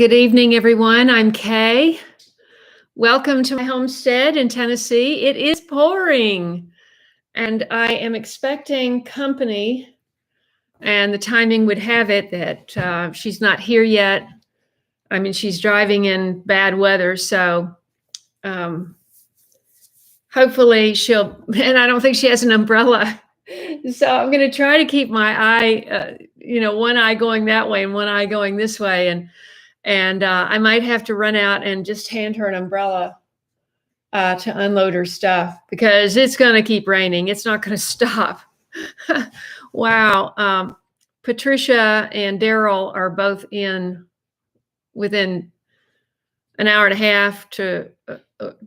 Good evening, everyone. I'm Kaye. Welcome to my homestead in Tennessee. It is pouring, and I am expecting company, and the timing would have it that she's not here yet. I mean, she's driving in bad weather, so hopefully she'll, and I don't think she has an umbrella. So I'm going to try to keep my eye, one eye going that way and one eye going this way. And I might have to run out and just hand her an umbrella to unload her stuff because it's going to keep raining. It's not going to stop. Wow. Patricia and Daryl are both in within an hour and a half to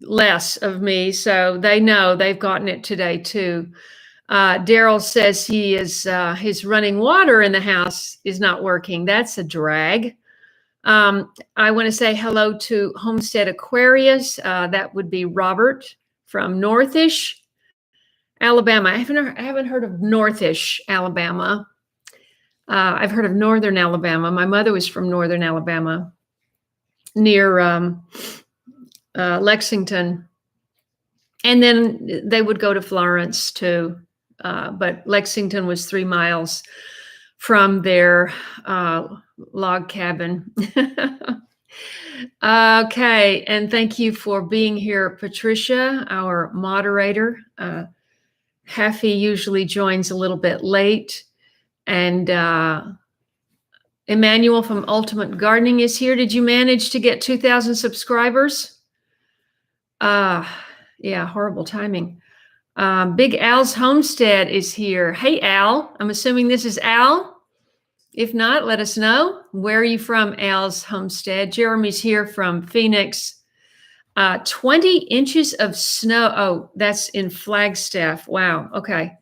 less of me. So they know they've gotten it today too. Daryl says he is his running water in the house is not working. That's a drag. I want to say hello to Homestead Aquarius. That would be Robert from Northish, Alabama. I haven't heard of Northish, Alabama. I've heard of Northern Alabama. My mother was from Northern Alabama, near Lexington. And then they would go to Florence too. But Lexington was 3 miles from their log cabin. Okay, and thank you for being here, Patricia, our moderator. Heffy usually joins a little bit late, and Emmanuel from Ultimate Gardening is here. Did you manage to get 2,000 subscribers? Yeah, horrible timing. Big Al's Homestead is here. Hey, Al. I'm assuming this is Al. If not, let us know. Where are you from, Al's Homestead? Jeremy's here from Phoenix. 20 inches of snow. Oh, that's in Flagstaff. Wow. Okay.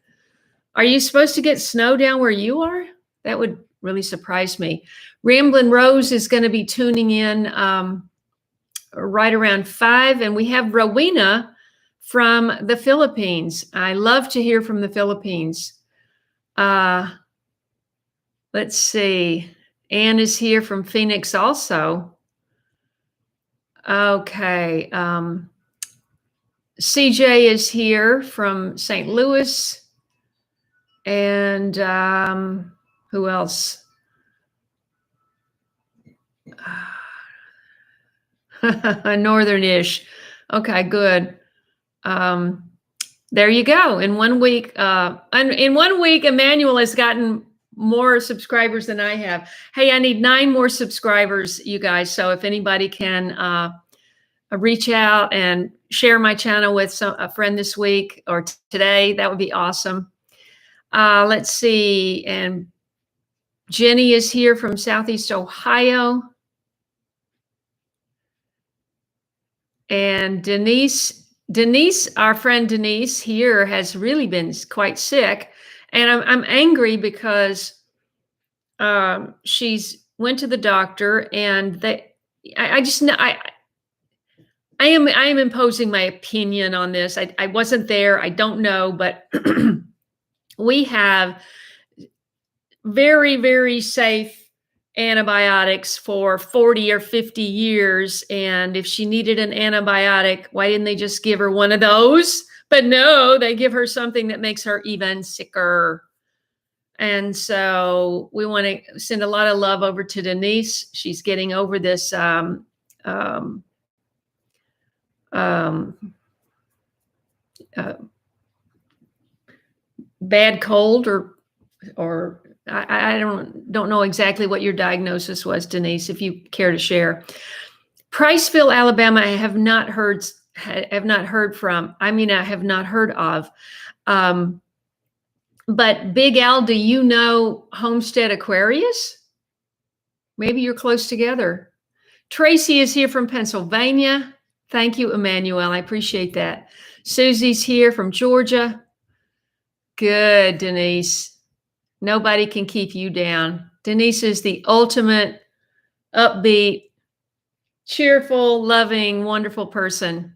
Are you supposed to get snow down where you are? That would really surprise me. Ramblin' Rose is going to be tuning in right around 5. And we have Rowena from the Philippines. I love to hear from the Philippines. Let's see. Anne is here from Phoenix also. Okay. CJ is here from St. Louis. And who else? Northern-ish. Okay, good. There you go. In 1 week, Emmanuel has gotten more subscribers than I have. Hey, I need 9 more subscribers, you guys. So if anybody can reach out and share my channel with a friend this week or today, that would be awesome. Let's see. And Jenny is here from Southeast Ohio. And Denise, our friend Denise here has really been quite sick. And I'm angry because she's went to the doctor, and I am imposing my opinion on this. I wasn't there. I don't know, but we have very, very safe antibiotics for 40 or 50 years. And if she needed an antibiotic, why didn't they just give her one of those? But no, they give her something that makes her even sicker. And so we want to send a lot of love over to Denise. She's getting over this bad cold, or I don't know exactly what your diagnosis was, Denise, if you care to share. Priceville, Alabama, I have not heard from. I mean, I have not heard of. But Big Al, do you know Homestead Aquarius? Maybe you're close together. Tracy is here from Pennsylvania. Thank you, Emmanuel. I appreciate that. Susie's here from Georgia. Good, Denise. Nobody can keep you down. Denise is the ultimate upbeat, cheerful, loving, wonderful person.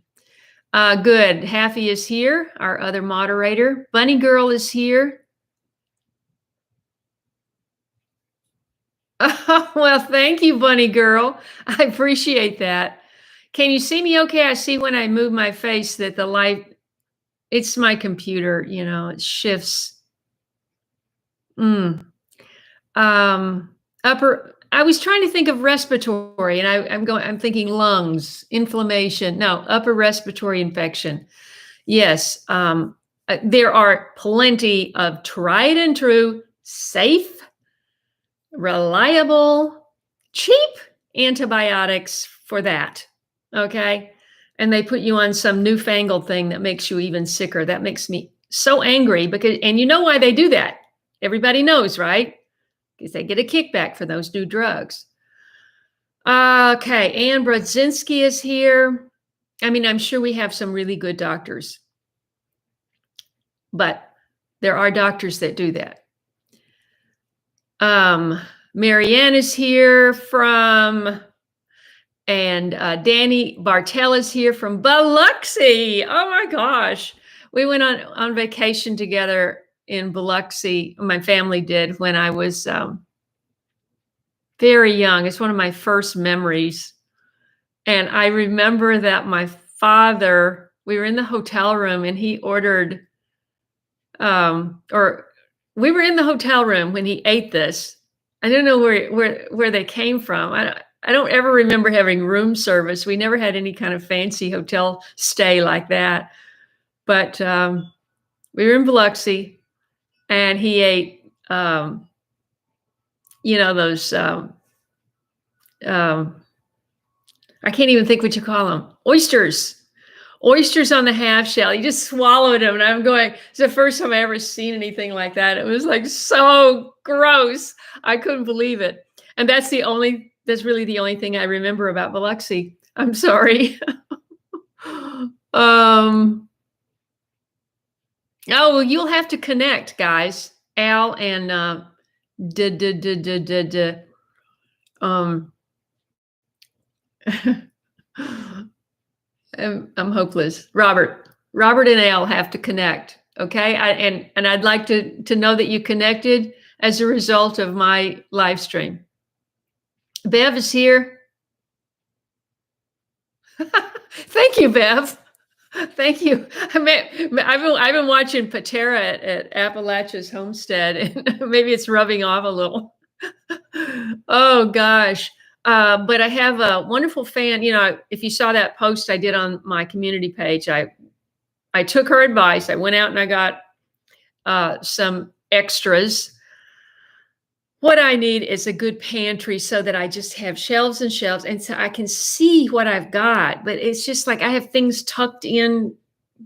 Good. Haffy is here, our other moderator. Bunny Girl is here. Well, thank you, bunny girl. I appreciate that. Can you see me okay? I see when I move my face that the light, it's my computer, it shifts. Mm. I was trying to think of respiratory and I'm thinking lungs, inflammation. No, upper respiratory infection. Yes. There are plenty of tried and true, safe, reliable, cheap antibiotics for that. Okay. And they put you on some newfangled thing that makes you even sicker. That makes me so angry because, and you know why they do that? Everybody knows, right? Because they get a kickback for those new drugs. Okay. Ann Brodzinski is here. I mean, I'm sure we have some really good doctors, but there are doctors that do that. Marianne is here from, and Danny Bartell is here from Biloxi. Oh my gosh. We went on vacation together in Biloxi. My family did when I was very young. It's one of my first memories. And I remember that my father, we were in the hotel room and he ordered, or we were in the hotel room when he ate this. I don't know where they came from. I don't ever remember having room service. We never had any kind of fancy hotel stay like that. But we were in Biloxi, and he ate, those. I can't even think what you call them. Oysters on the half shell. He just swallowed them. And I'm going, it's the first time I ever seen anything like that. It was like so gross. I couldn't believe it. And that's really the only thing I remember about Biloxi. I'm sorry. Oh, well, you'll have to connect, guys. Al and I'm hopeless. Robert and Al have to connect. Okay. And I'd like to know that you connected as a result of my live stream. Bev is here. Thank you, Bev. Thank you. I've been watching Patera at Appalachia's homestead, and maybe it's rubbing off a little. Oh gosh. But I have a wonderful fan. If you saw that post I did on my community page, I took her advice. I went out and I got some extras. What I need is a good pantry so that I just have shelves and shelves, and so I can see what I've got. But it's just like I have things tucked in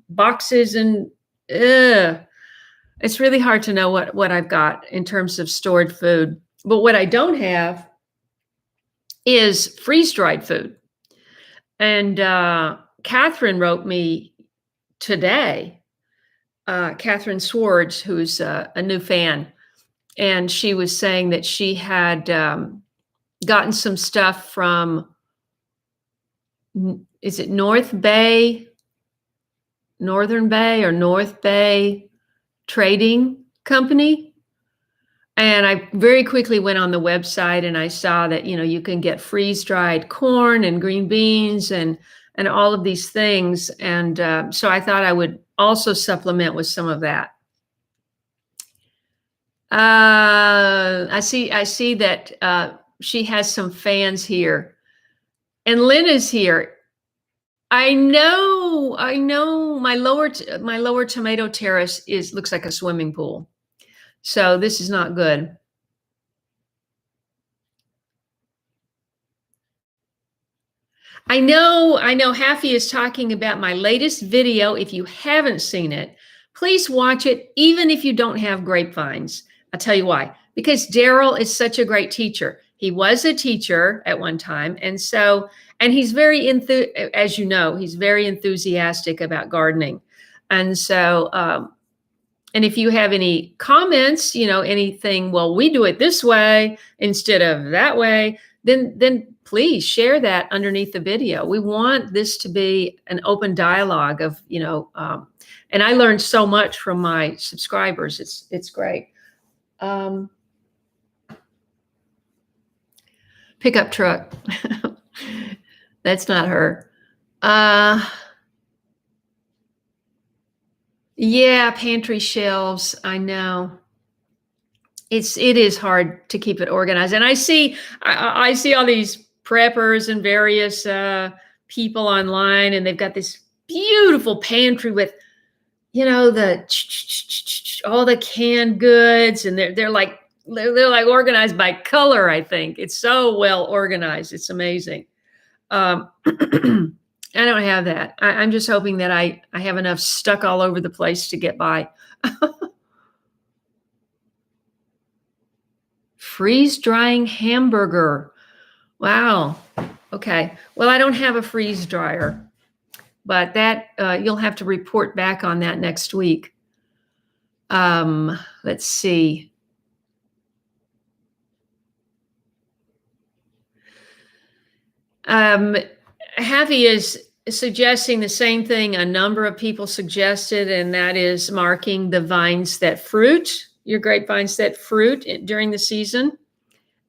boxes, and it's really hard to know what I've got in terms of stored food. But what I don't have is freeze-dried food. And Catherine wrote me today, Catherine Swords, who's a new fan, and she was saying that she had gotten some stuff from, is it Northern Bay or North Bay Trading Company? And I very quickly went on the website and I saw that, you can get freeze-dried corn and green beans and all of these things. And so I thought I would also supplement with some of that. I see that she has some fans here. And Lynn is here. I know my lower tomato terrace looks like a swimming pool. So this is not good. I know Haffy is talking about my latest video. If you haven't seen it, please watch it, even if you don't have grapevines. I'll tell you why. Because Daryl is such a great teacher. He was a teacher at one time. And he's very, as you know, he's very enthusiastic about gardening. And so, and if you have any comments, anything, well, we do it this way instead of that way, then please share that underneath the video. We want this to be an open dialogue of, and I learned so much from my subscribers. It's great. Pickup truck. That's not her. Uh, yeah, pantry shelves. I know. It is hard to keep it organized. And I see all these preppers and various people online, and they've got this beautiful pantry with, the all the canned goods, and they're like organized by color. I think it's so well organized. It's amazing. I don't have that. I'm just hoping that I have enough stuck all over the place to get by. Freeze drying hamburger. Wow. Okay. Well, I don't have a freeze dryer, but that you'll have to report back on that next week. Let's see. Happy is suggesting the same thing a number of people suggested, and that is marking the vines that fruit, your grapevines that fruit during the season.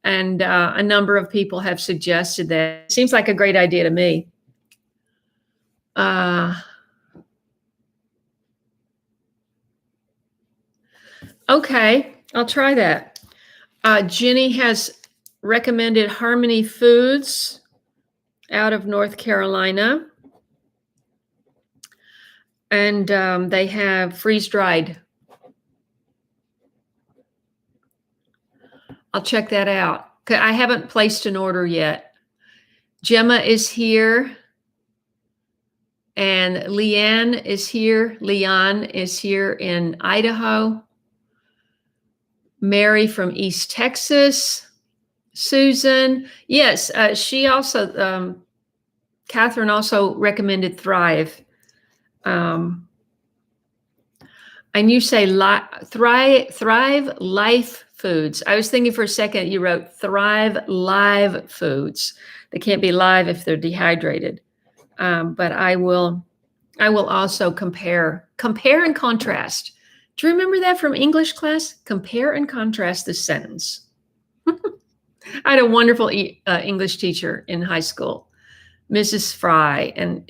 And a number of people have suggested that. It seems like a great idea to me. Okay, I'll try that. Jenny has recommended Harmony Foods out of North Carolina. And they have freeze-dried. I'll check that out. I haven't placed an order yet. Gemma is here. And Leanne is here. Leon is here in Idaho. Mary from East Texas. Susan. Yes, she also, Catherine also recommended Thrive. And you say Thrive Life Foods. I was thinking for a second you wrote Thrive Live Foods. They can't be live if they're dehydrated. But I will also compare and contrast. Do you remember that from English class? Compare and contrast the sentence. I had a wonderful English teacher in high school, Mrs. Fry, and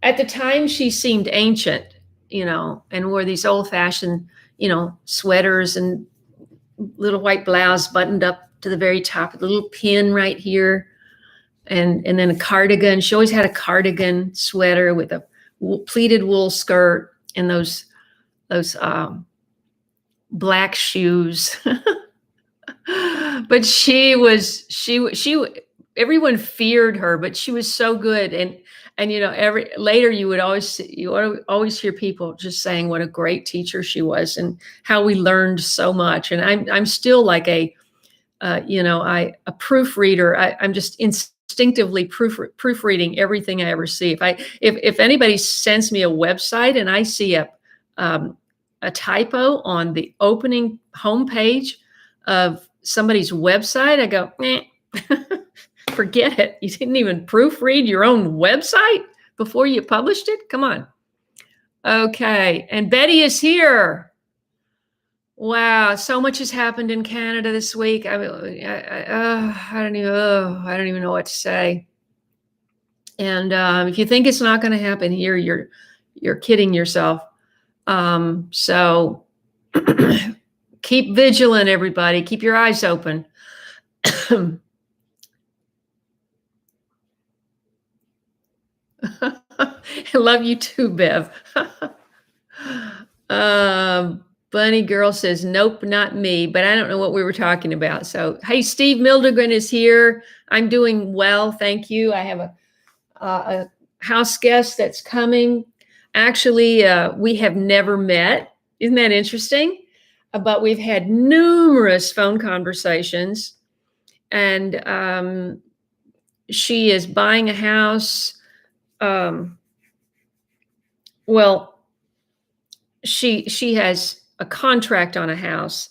at the time she seemed ancient, and wore these old-fashioned, sweaters and little white blouse buttoned up to the very top with a little pin right here, and then a cardigan. She always had a cardigan sweater with a pleated wool skirt and those black shoes. But everyone feared her, but she was so good. And later you would always hear people just saying what a great teacher she was and how we learned so much. And I'm still like a proofreader. I'm just instinctively proofreading everything I ever see. If anybody sends me a website and I see a typo on the opening homepage of somebody's website, I go, forget it. You didn't even proofread your own website before you published it? Come on. Okay. And Betty is here. Wow. So much has happened in Canada this week. I don't even know what to say. And if you think it's not going to happen here, you're kidding yourself. So keep vigilant, everybody. Keep your eyes open. I love you too, Bev. Bunny Girl says, nope, not me, but I don't know what we were talking about. So, hey, Steve Mildegren is here. I'm doing well, thank you. I have a house guest that's coming. Actually, we have never met. Isn't that interesting? But we've had numerous phone conversations, and she is buying a house. Well, she has a contract on a house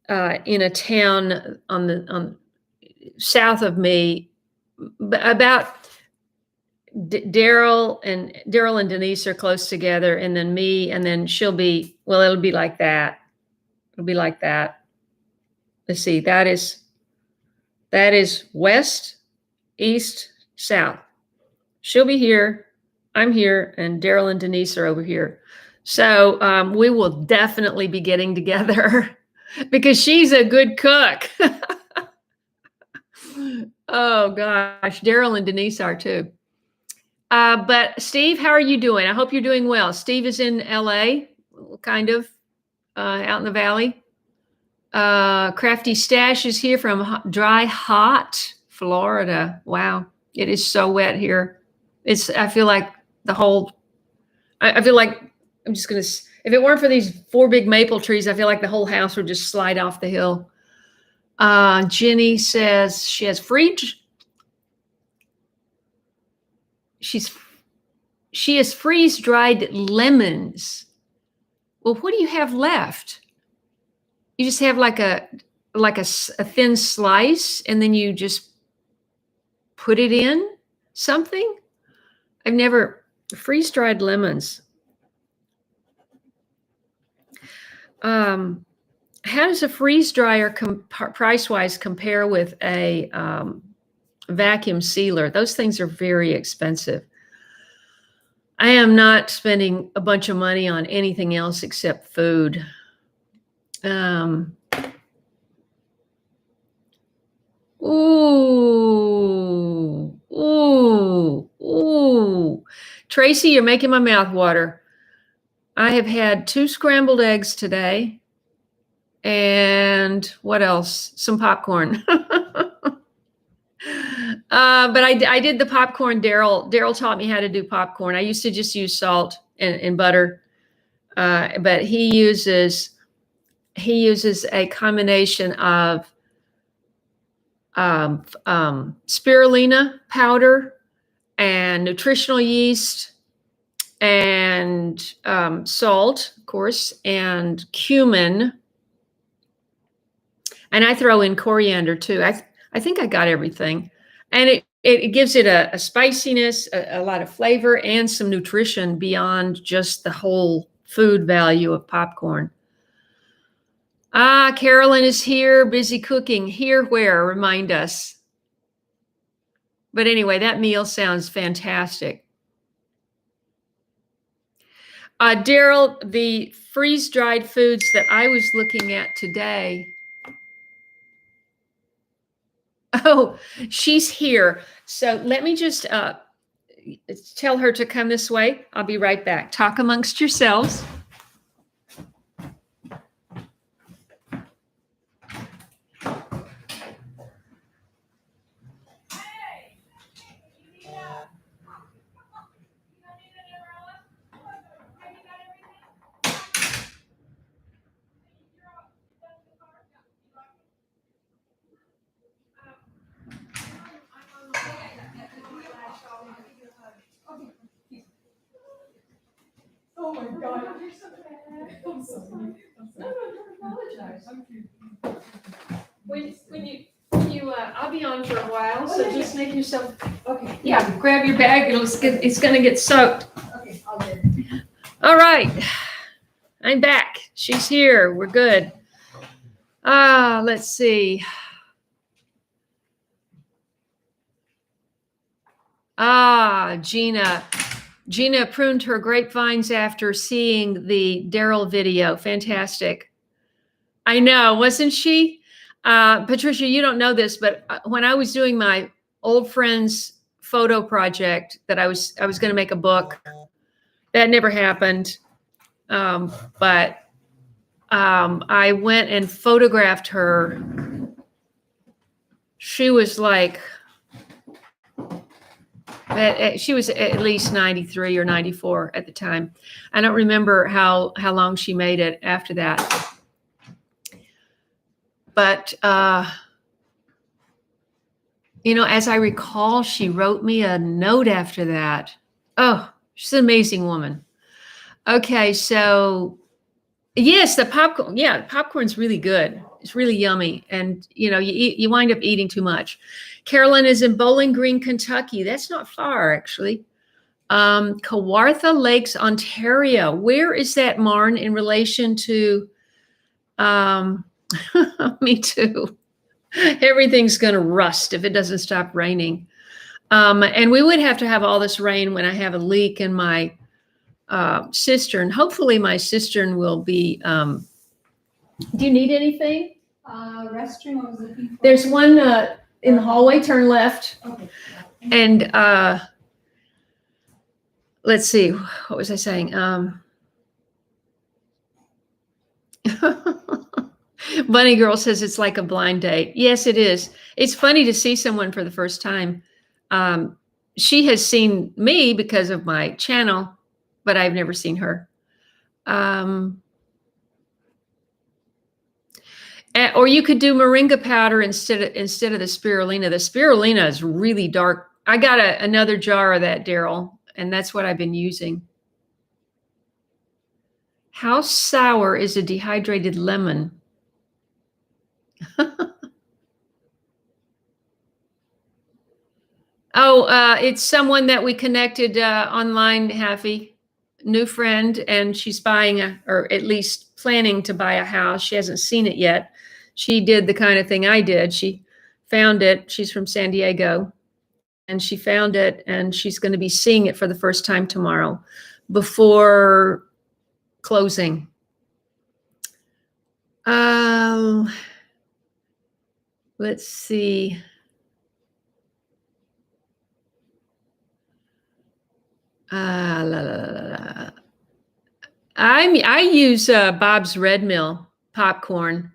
in a town on south of me, about Daryl and Denise are close together, and then me, and then it'll be like that. It'll be like that. Let's see, that is That is west, east, south. She'll be here. I'm here, and Daryl and Denise are over here. So we will definitely be getting together because she's a good cook. Oh gosh, Daryl and Denise are too. But Steve, how are you doing? I hope you're doing well. Steve is in LA, kind of out in the valley. Crafty Stash is here from dry, hot Florida. Wow, it is so wet here. I feel like I feel like I'm just gonna. If it weren't for these 4 big maple trees, I feel like the whole house would just slide off the hill. Jenny says she has she has freeze dried lemons. Well, what do you have left? You just have like a thin slice, and then you just put it in something. I've never freeze dried lemons. How does a freeze dryer price wise compare with a vacuum sealer? Those things are very expensive. I am not spending a bunch of money on anything else except food. Ooh. Tracy, you're making my mouth water. I have had 2 scrambled eggs today. And what else? Some popcorn. But I did the popcorn. Daryl taught me how to do popcorn. I used to just use salt and butter. But he uses a combination of spirulina powder and nutritional yeast and salt, of course, and cumin. And I throw in coriander too. I think I got everything. And it gives it a spiciness, a lot of flavor, and some nutrition beyond just the whole food value of popcorn. Carolyn is here, busy cooking. Here where? Remind us. But anyway, that meal sounds fantastic. Daryl, the freeze-dried foods that I was looking at today. Oh, she's here. So let me just tell her to come this way. I'll be right back. Talk amongst yourselves. Oh my God, you're so bad. I'm sorry. No, don't apologize. When you I'll be on for a while, so just make yourself okay. Yeah, grab your bag. It's gonna get soaked. Okay, I'll get it. All right, I'm back. She's here. We're good. Let's see. Gina pruned her grapevines after seeing the Daryl video. Fantastic. I know, wasn't she? Patricia, you don't know this, but when I was doing my old friends photo project that I was going to make a book, that never happened. But I went and photographed her. She was like, she was at least 93 or 94 at the time. I don't remember how long she made it after that. But, as I recall, she wrote me a note after that. Oh, she's an amazing woman. Okay, so yes, the popcorn. Yeah, popcorn's really good. It's really yummy. And, you wind up eating too much. Carolyn is in Bowling Green, Kentucky. That's not far, actually. Kawartha Lakes, Ontario. Where is that, Marn, in relation to... Me too. Everything's going to rust if it doesn't stop raining. And we would have to have all this rain when I have a leak in my cistern. Hopefully my cistern will be, do you need anything? Restroom, I was looking for. There's one in the hallway, turn left. Okay. And let's see, what was I saying? Bunny Girl says it's like a blind date. Yes, it is. It's funny to see someone for the first time. She has seen me because of my channel, but I've never seen her. Or you could do moringa powder instead of the spirulina. The spirulina is really dark. I got another jar of that, Daryl, and that's what I've been using. How sour is a dehydrated lemon? Oh, it's someone that we connected online, Haffy. New friend, and she's buying or at least planning to buy a house. She hasn't seen it yet. She did the kind of thing I did. She found it. She's from San Diego, and she found it, and she's going to be seeing it for the first time tomorrow before closing. Let's see. I use Bob's Red Mill popcorn,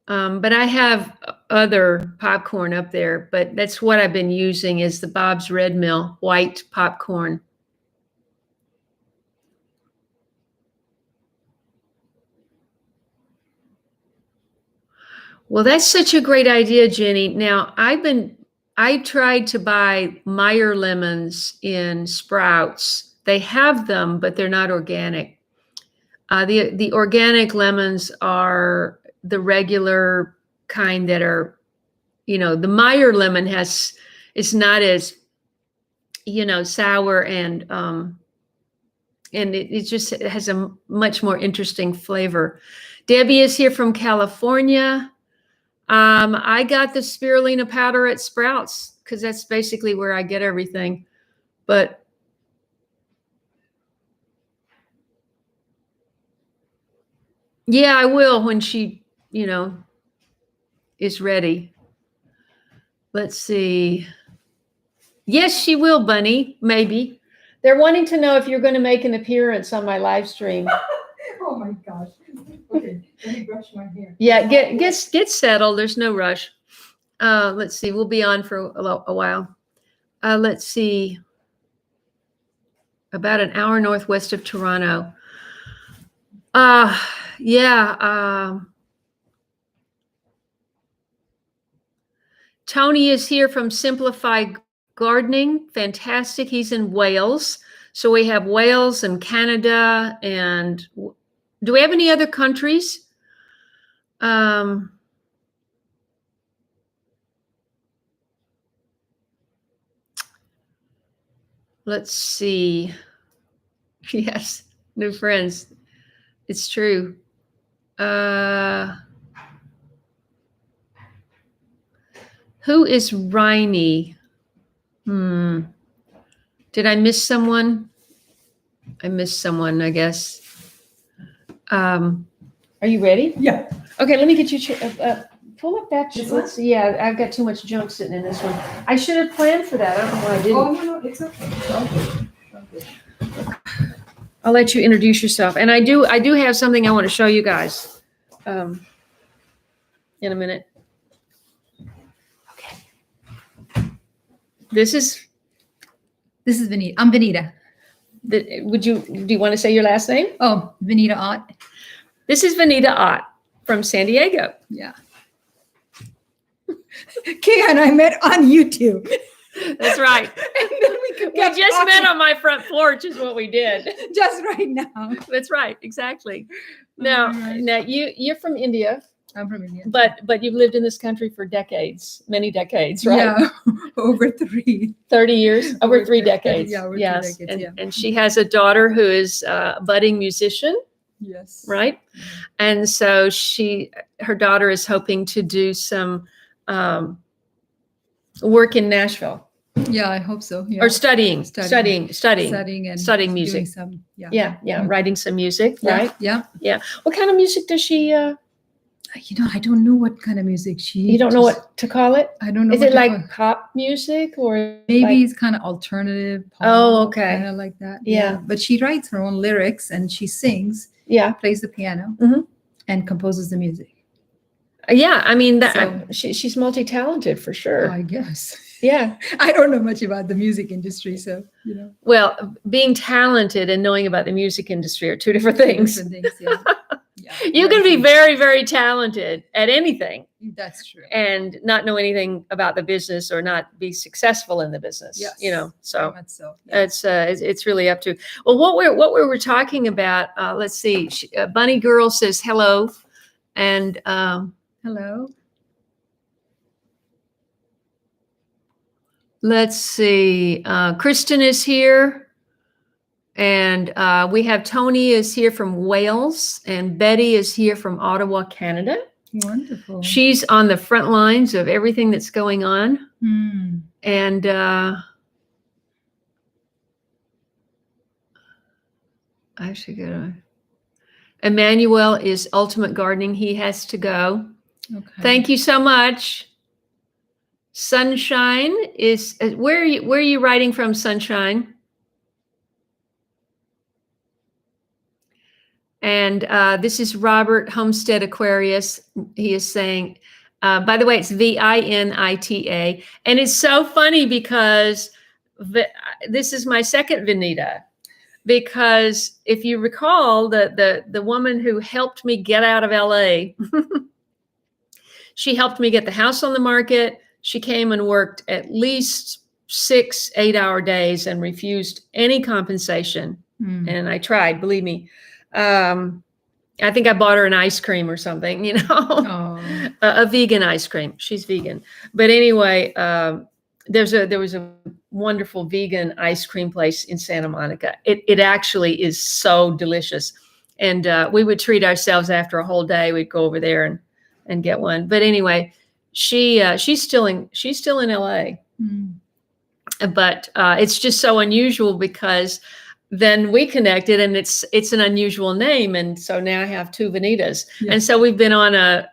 but I have other popcorn up there, but that's what I've been using is the Bob's Red Mill white popcorn. Well, that's such a great idea, Jenny. Now, I tried to buy Meyer lemons in Sprouts. They have them, but they're not organic. The organic lemons are the regular kind that are, the Meyer lemon is not as, sour and it just has a much more interesting flavor. Debbie is here from California. I got the spirulina powder at Sprouts because that's basically where I get everything. But yeah, I will when she, is ready. Let's see. Yes, she will, Bunny. Maybe. They're wanting to know if you're going to make an appearance on my live stream. Oh my gosh. Okay, let me brush my hair. Yeah, get settled. There's no rush. Let's see. We'll be on for a while. Let's see. About an hour northwest of Toronto. Yeah. Tony is here from Simplified Gardening. Fantastic. He's in Wales. So we have Wales and Canada. And do we have any other countries? Let's see. Yes, new friends. It's true. Who is Riney? Did I miss someone? I missed someone, I guess. Are you ready? Yeah. Okay, let me get you. Pull up that. This Let's see. Yeah, I've got too much junk sitting in this one. I should have planned for that. I don't know why I didn't. Oh, no, it's okay. It's all good. It's all good. I'll let you introduce yourself. And I do have something I want to show you guys in a minute. Okay. This is Vanita. I'm Vanita. do you want to say your last name? Oh, Vanita Ott. This is Vanita Ott from San Diego. Yeah. Kaye and I met on YouTube. That's right. And then We just met on my front porch is what we did. just right now. That's right. Exactly. Now, you're from India, I'm from India. but you've lived in this country for decades, many decades, right? Yeah, over 30 years, over 3 decades. Yeah, over 3 yes. decades, yeah. And she has a daughter who is a budding musician, Yes. right? And so her daughter is hoping to do some work in Nashville Yeah, I hope so. Yeah. or studying Studying and studying music. doing some, yeah. Yeah. Writing some music, Yeah, right? Yeah. What kind of music does she, I don't know what kind of music she. you don't know just- what to call it? I don't know. Is what it to like call- pop music or maybe like- it's kind of alternative pop? Oh, okay. Kind of like that. Yeah. But she writes her own lyrics and she sings, yeah. plays the piano, Mhm. and composes the music. Yeah, I mean that So- she's multi-talented for sure. I guess. Yeah. I don't know much about the music industry, so Well, being talented and knowing about the music industry are two different things. Different things, yeah. Yeah, You can be true. very, very talented at anything That's true. and not know anything about the business or not be successful in the business. Yes. So Very much so. Yeah. it's really up to. Well, what we were talking about. Let's see. Bunny Girl says hello, and Hello. let's see. Kristen is here, and we have Tony is here from Wales, and Betty is here from Ottawa, Canada. Wonderful. She's on the front lines of everything that's going on. Hmm. And I should go. Emmanuel is Ultimate Gardening. He has to go. Okay. Thank you so much. Sunshine is where are you writing from, Sunshine? And this is Robert Homestead Aquarius. He is saying, by the way, it's Vinita. And it's so funny because this is my second Vanita. Because if you recall, the woman who helped me get out of LA, she helped me get the house on the market. She came and worked at least 6 8-hour days and refused any compensation. Hmm. And I tried, believe me. I think I bought her an ice cream or something, Oh. a vegan ice cream. She's vegan. But anyway, there was a wonderful vegan ice cream place in Santa Monica. It actually is so delicious. And we would treat ourselves after a whole day. We'd go over there and get one. But anyway, she's still in LA. Hmm. But it's just so unusual because then we connected and it's an unusual name. And so now I have two Vanitas. Yeah. And so we've been on a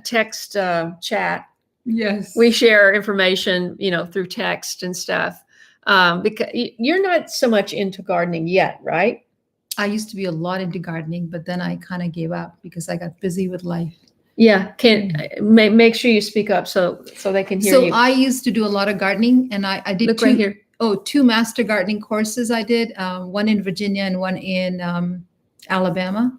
text chat. Yes. We share information, through text and stuff. Because you're not so much into gardening yet, right? I used to be a lot into gardening, but then I kind of gave up because I got busy with life. Yeah. Make sure you speak up so they can hear you. So I used to do a lot of gardening, and I did Look right here. two master gardening courses I did, one in Virginia and one in Alabama.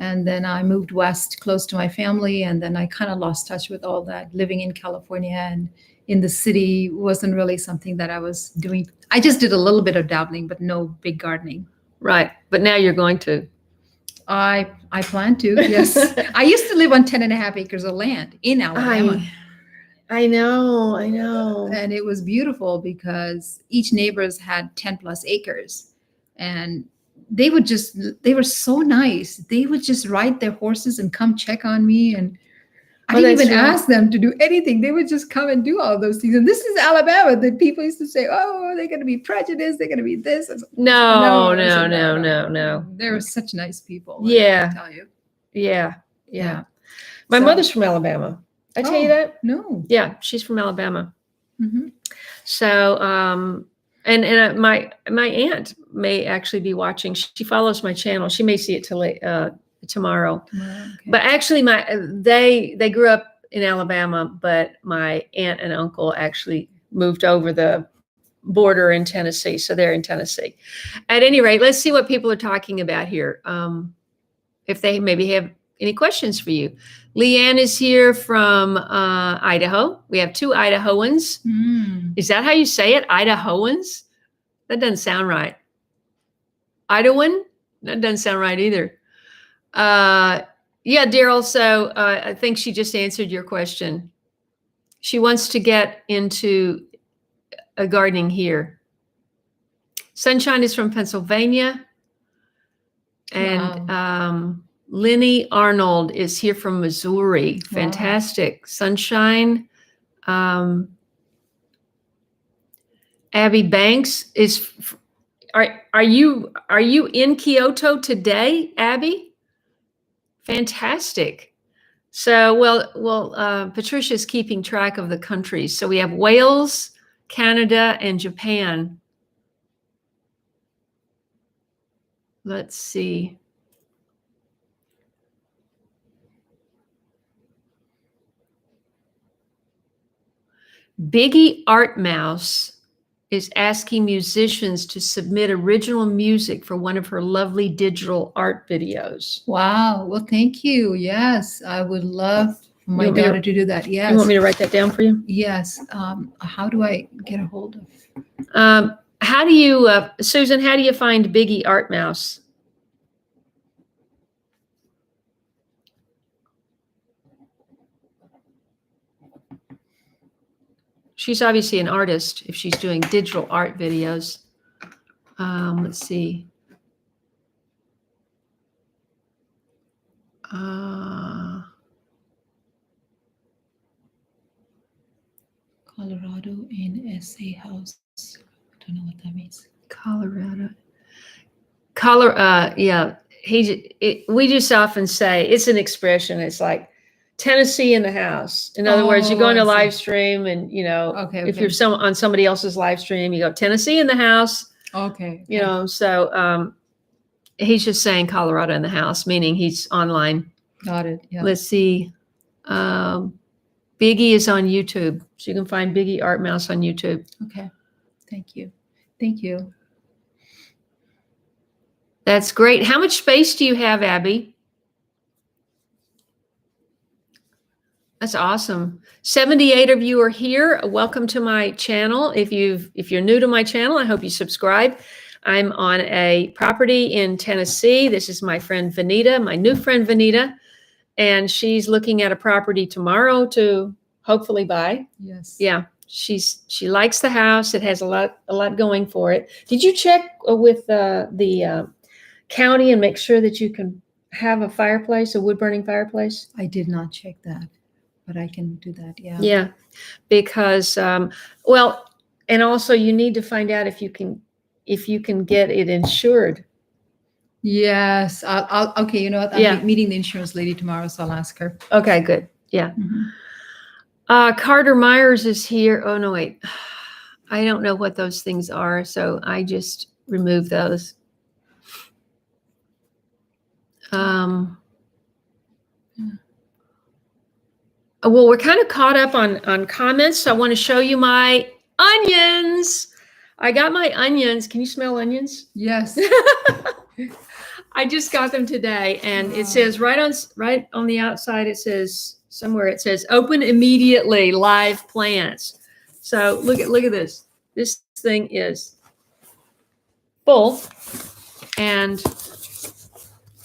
And then I moved west close to my family, and then I kind of lost touch with all that. Living in California and in the city wasn't really something that I was doing. I just did a little bit of dabbling, but no big gardening. Right. But now you're going to. I plan to, yes. I used to live on 10.5 acres of land in Alabama. I know. And it was beautiful because each neighbors had 10 plus acres, and they were so nice. They would just ride their horses and come check on me. And I didn't even ask them to do anything. They would just come and do all those things. And this is Alabama. The people used to say, oh, they're going to be prejudiced. They're going to be this. No. They were such nice people. Yeah. I tell you. Yeah. My So- mother's from Alabama. I tell you Oh. that? No. Yeah, she's from Alabama. Mhm. So, and my aunt may actually be watching. She follows my channel. She may see it tomorrow. Okay. But actually, they grew up in Alabama, but my aunt and uncle actually moved over the border in Tennessee, so they're in Tennessee. At any rate, let's see what people are talking about here. If they maybe have any questions for you. Leanne is here from Idaho. We have two Idahoans. Mm. Is that how you say it? Idahoans? That doesn't sound right. Idahoan? That doesn't sound right either. Yeah, Daryl. So I think she just answered your question. She wants to get into a gardening here. Sunshine is from Pennsylvania. And Lenny Arnold is here from Missouri. Fantastic. Sunshine. Abby Banks is. Are you in Kyoto today, Abby? Fantastic. So, Patricia's keeping track of the countries. So we have Wales, Canada, and Japan. Let's see. Biggie Art Mouse is asking musicians to submit original music for one of her lovely digital art videos. Wow. Well, thank you. Yes, I would love for my You want me to- daughter to do that. Yes. You want me to write that down for you? Yes. How do I get a hold of? How do you, Susan, how do you find Biggie Art Mouse? She's obviously an artist if she's doing digital art videos. Let's see. Colorado in SA House. I don't know what that means. Colorado. Yeah. We just often say it's an expression. It's like Tennessee in the house. In other words, you go on I a see. live stream and, Okay. if you're on somebody else's live stream, you go Tennessee in the house, Okay. so he's just saying Colorado in the house, meaning he's online. Got it. Yeah. Let's see. Biggie is on YouTube. So you can find Biggie Art Mouse on YouTube. Okay. Thank you. Thank you. That's great. How much space do you have, Abby? That's awesome. 78 of you are here. Welcome to my channel. If you're new to my channel, I hope you subscribe. I'm on a property in Tennessee. This is my friend Vanita, my new friend Vanita, and she's looking at a property tomorrow to hopefully buy. Yes. Yeah, she likes the house. It has a lot going for it. Did you check with the county and make sure that you can have a fireplace, a wood burning fireplace? I did not check that, but I can do that. Yeah. Yeah, because and also you need to find out if you can get it insured. Yes. I'll okay. You know what? I'm meeting the insurance lady tomorrow, so I'll ask her. Okay, good. Yeah. Mm-hmm. Carter Myers is here. Oh no, wait. I don't know what those things are, so I just removed those. Well, we're kind of caught up on comments, so I want to show you my onions. I got my onions. Can you smell onions? Yes. I just got them today, and it says right on the outside, it says somewhere, it says open immediately, live plants. So look at this. This thing is full, and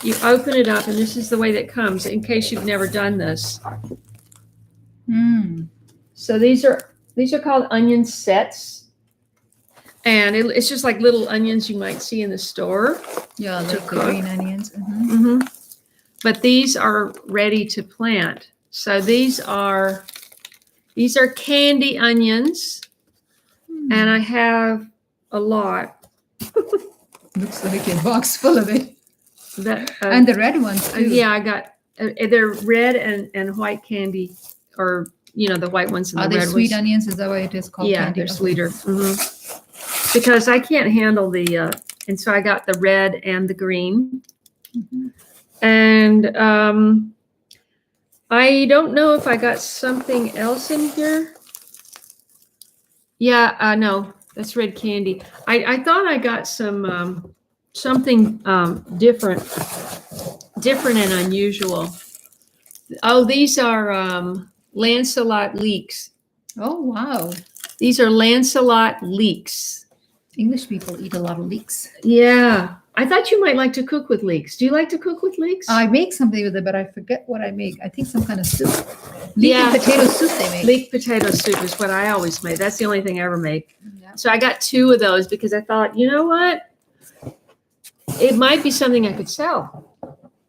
you open it up, and this is the way that it comes, in case you've never done this. So these are called onion sets, and it's just like little onions you might see in the store. Yeah, like the green onions. But these are ready to plant. So these are candy onions, and I have a lot. Looks like a box full of it. And the red ones too. Yeah, I got. They're red and white candy, or the white ones and Are the they red sweet ones. onions? Is that why it is called Yeah, candy? they're sweeter. Because I can't handle and so I got the red and the green. And I don't know if I got something else in here. Yeah, no, that's red candy. I thought I got some something different and unusual. Oh, these are Lancelot leeks. Oh, wow. These are Lancelot leeks. English people eat a lot of leeks. Yeah. I thought you might like to cook with leeks. Do you like to cook with leeks? I make something with it, but I forget what I make. I think some kind of soup. Leek and potato soup they make. Leek potato soup is what I always made. That's the only thing I ever make. Yeah. So I got 2 of those because I thought, you know what? It might be something I could sell.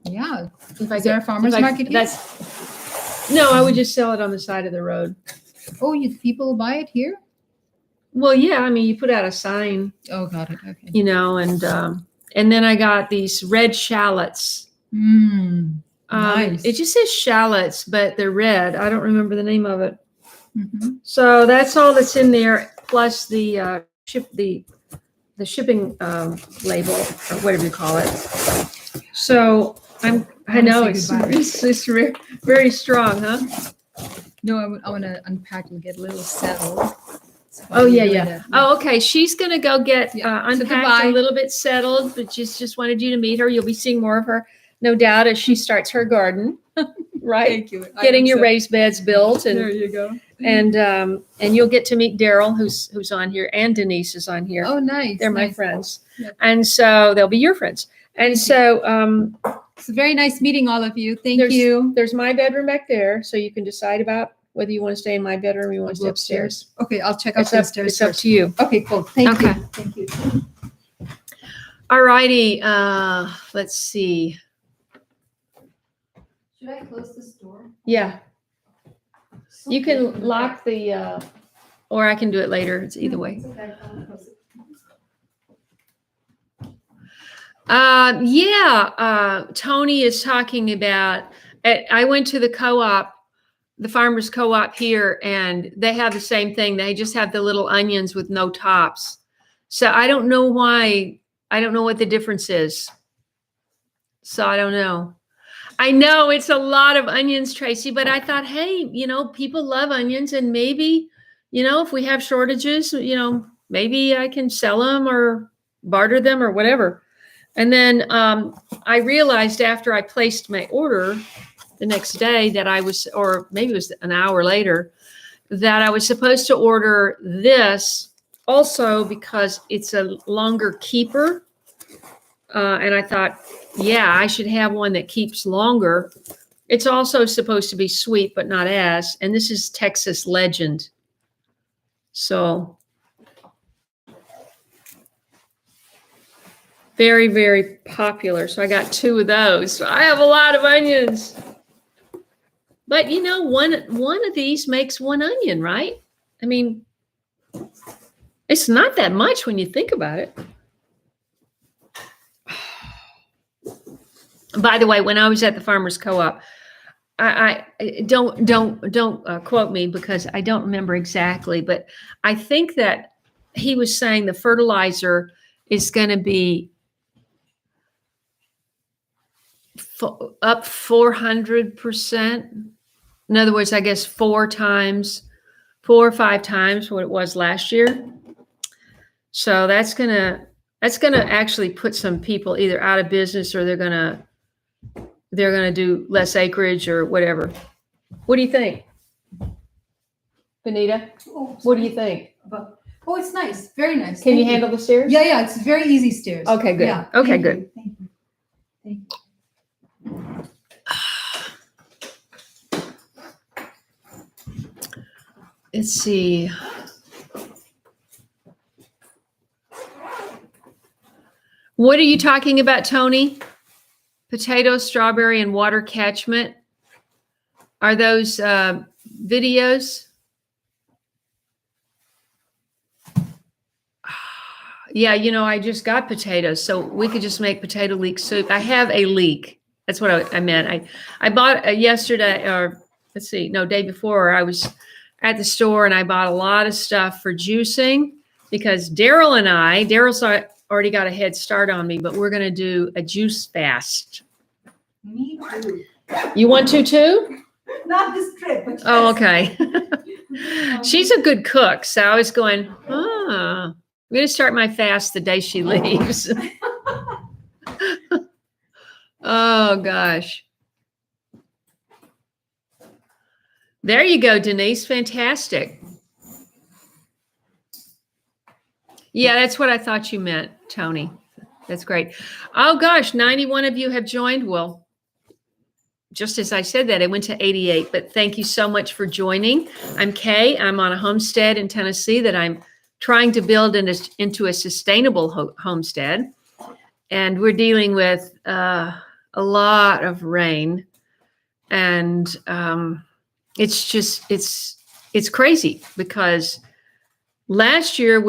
Yeah. If I Is there a farmer's market here? No, I would just sell it on the side of the road. Oh, people buy it here? Well, yeah, I mean, you put out a sign, Oh, got it. Okay. you know, and then I got these red shallots. Nice. It just says shallots, but they're red. I don't remember the name of it. Mhm. So that's all that's in there, plus the the shipping label or whatever you call it. So I wanna know say it's goodbye. very strong, huh? No, I want to unpack and get a little settled. So Oh while yeah, you're doing yeah. that, Oh, okay. She's gonna go get Yeah. So unpacked, goodbye. a little bit settled, but just wanted you to meet her. You'll be seeing more of her, no doubt, as she starts her garden, right? Thank you. I Getting am your so- raised beds built, There and you go. you'll get to meet Daryl, who's on here, and Denise is on here. Oh, nice. They're my nice. friends, Yep. and so they'll be your friends. And so It's very nice meeting all of you. Thank you. there's my bedroom back there, so you can decide about whether you want to stay in my bedroom or you want to I'll stay go upstairs. Okay, I'll check out It's the up, stairs it's up first. to you. Okay, cool. Thank Okay. you. Thank you. All righty. Let's see. Should I close this door? Yeah, you can lock the, or I can do it later. It's either way. It's okay. I'll close it. Tony is talking about, I went to the co-op, the farmer's co-op here, and they have the same thing. They just have the little onions with no tops. So I don't know why, I don't know what the difference is. So I don't know. I know it's a lot of onions, Tracy, but I thought, hey, people love onions, and maybe, if we have shortages, maybe I can sell them or barter them or whatever. And then I realized after I placed my order the next day that or maybe it was an hour later, that I was supposed to order this also because it's a longer keeper. And I thought, yeah, I should have one that keeps longer. It's also supposed to be sweet, but not as. And this is Texas Legend. So very, very popular. So I got 2 of those. So I have a lot of onions. But one of these makes 1 onion, right? I mean, it's not that much when you think about it. By the way, when I was at the farmer's co-op, I don't quote me because I don't remember exactly, but I think that he was saying the fertilizer is going to be up 400%. In other words, I guess 4 or 5 times what it was last year. So that's gonna actually put some people either out of business or they're gonna do less acreage or whatever. What do you think, Vanita? Oh, What do you think? Oh, it's nice. Very nice. Can you Thank handle the stairs? Yeah, yeah. It's very easy stairs. Okay, good. Yeah. Okay, Thank good. you. Thank you. Thank you. Let's see. What are you talking about, Tony? Potato, strawberry, and water catchment. Are those videos? Yeah, I just got potatoes, so we could just make potato leek soup. I have a leek. That's what I meant. I bought yesterday, or day before, I was at the store and I bought a lot of stuff for juicing because Daryl's already got a head start on me, but we're going to do a juice fast. Me too. You want to too? Not this trip. But Oh, yes. okay. She's a good cook, so I was going, I'm going to start my fast the day she leaves. Oh, gosh. There you go, Denise. Fantastic. Yeah, that's what I thought you meant, Tony. That's great. Oh, gosh, 91 of you have joined. Well, just as I said that, it went to 88, but thank you so much for joining. I'm Kaye. I'm on a homestead in Tennessee that I'm trying to build into a sustainable homestead. And we're dealing with a lot of rain. And it's it's crazy because last year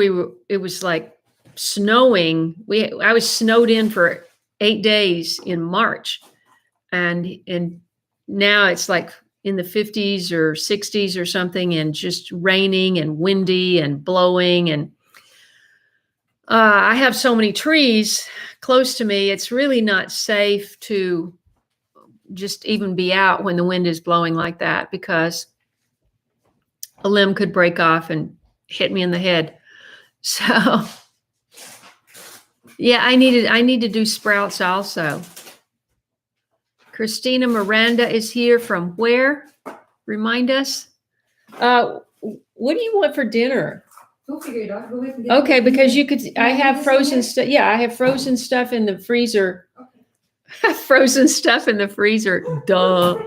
it was like snowing. I was snowed in for 8 days in March, and now it's like in the 50s or 60s or something, and just raining and windy and blowing. And I have so many trees close to me. It's really not safe to just even be out when the wind is blowing like that, because a limb could break off and hit me in the head. So yeah, I need to do sprouts also. Christina Miranda is here from where? Remind us. What do you want for dinner? Go figure it out. Go ahead and get Okay, it. because you could, I Yeah, have this frozen one stuff. Yeah, I have frozen stuff in the freezer. Okay. Frozen stuff in the freezer. Duh.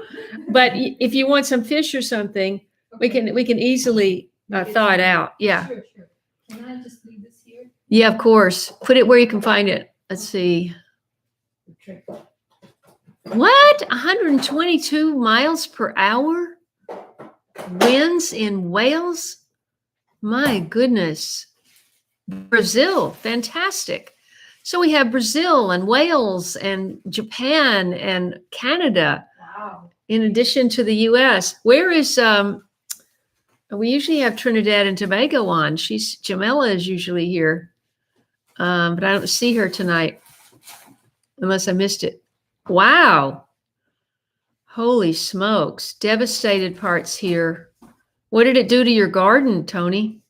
But if you want some fish or something, we can easily thaw it out. Yeah. Sure. Can I just leave this here? Yeah, of course. Put it where you can find it. Let's see. What? 122 miles per hour? Winds in Wales? My goodness. Brazil, fantastic. So we have Brazil and Wales and Japan and Canada, Wow. in addition to the US. Where is we usually have Trinidad and Tobago on. Jamela is usually here. But I don't see her tonight unless I missed it. Wow. Holy smokes. Devastated parts here. What did it do to your garden, Tony?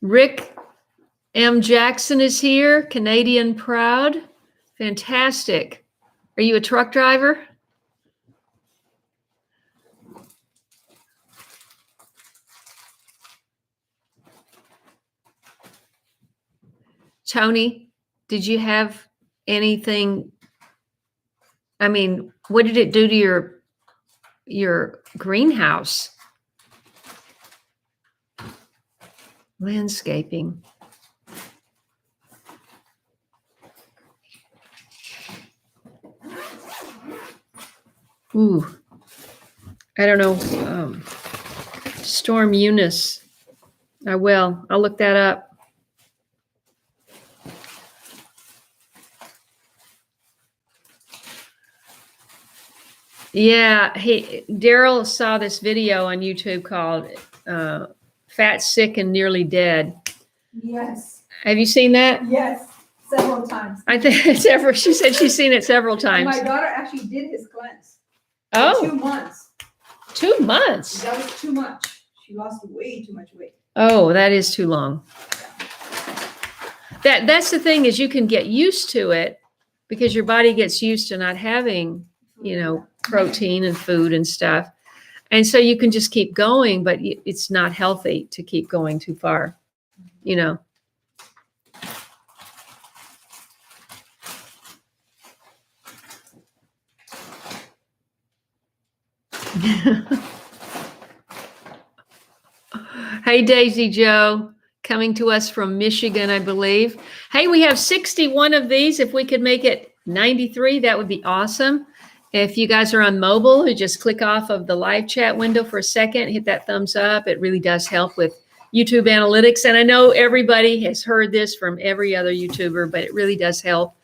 Rick M. Jackson is here. Canadian proud. Fantastic. Are you a truck driver? Tony, did you have anything? I mean, what did it do to your greenhouse? Landscaping. Ooh, I don't know. Storm Eunice. I will. I'll look that up. Yeah, Daryl saw this video on YouTube called Fat, Sick, and Nearly Dead. Yes, Have you seen that? yes, several times. I think she said she's seen it several And times. my daughter actually did his cleanse. For Oh, 2 months. 2 months. That was too much. She lost way too much weight. Oh, that is too long. That's the thing, is you can get used to it because your body gets used to not having, protein and food and stuff. And so you can just keep going, but it's not healthy to keep going too far, Hey, Daisy Joe, coming to us from Michigan, I believe. Hey, we have 61 of these. If we could make it 93, that would be awesome. If you guys are on mobile, you just click off of the live chat window for a second, hit that thumbs up. It really does help with YouTube analytics. And I know everybody has heard this from every other YouTuber, but it really does help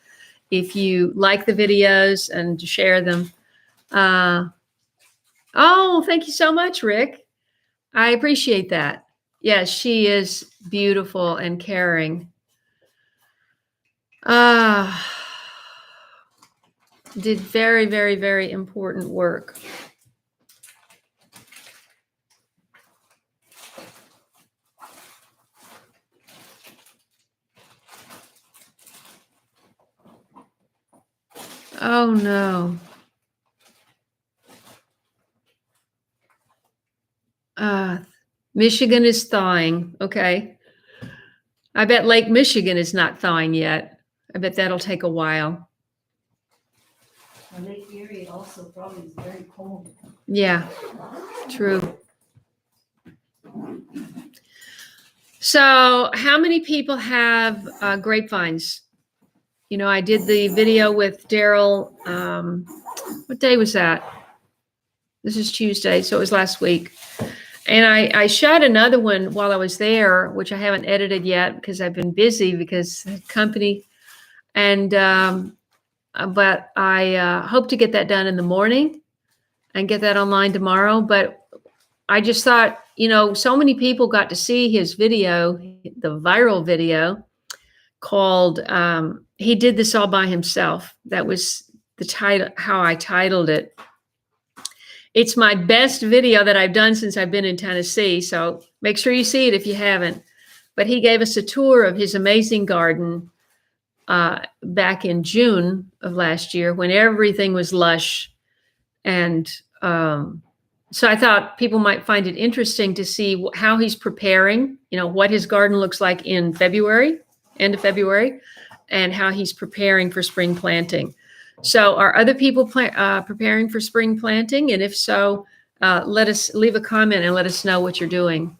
if you like the videos and share them. Oh, thank you so much, Rick. I appreciate that. Yes, she is beautiful and caring. Did very, very, very important work. Oh no. Michigan is thawing. Okay. I bet Lake Michigan is not thawing yet. I bet that'll take a while. Lake Erie also probably is very cold. Yeah, true. So how many people have grapevines? I did the video with Daryl. What day was that? It This is Tuesday, so it was last week. And I shot another one while I was there, which I haven't edited yet because I've been busy because of company. And but I hope to get that done in the morning and get that online tomorrow. But I just thought, so many people got to see his video, the viral video called He Did This All by Himself. That was the title, how I titled it. It's my best video that I've done since I've been in Tennessee. So make sure you see it if you haven't. But he gave us a tour of his amazing garden back in June of last year when everything was lush. And so I thought people might find it interesting to see how he's preparing, what his garden looks like in February, end of February, and how he's preparing for spring planting. So are other people preparing for spring planting? And if so, let us leave a comment and let us know what you're doing.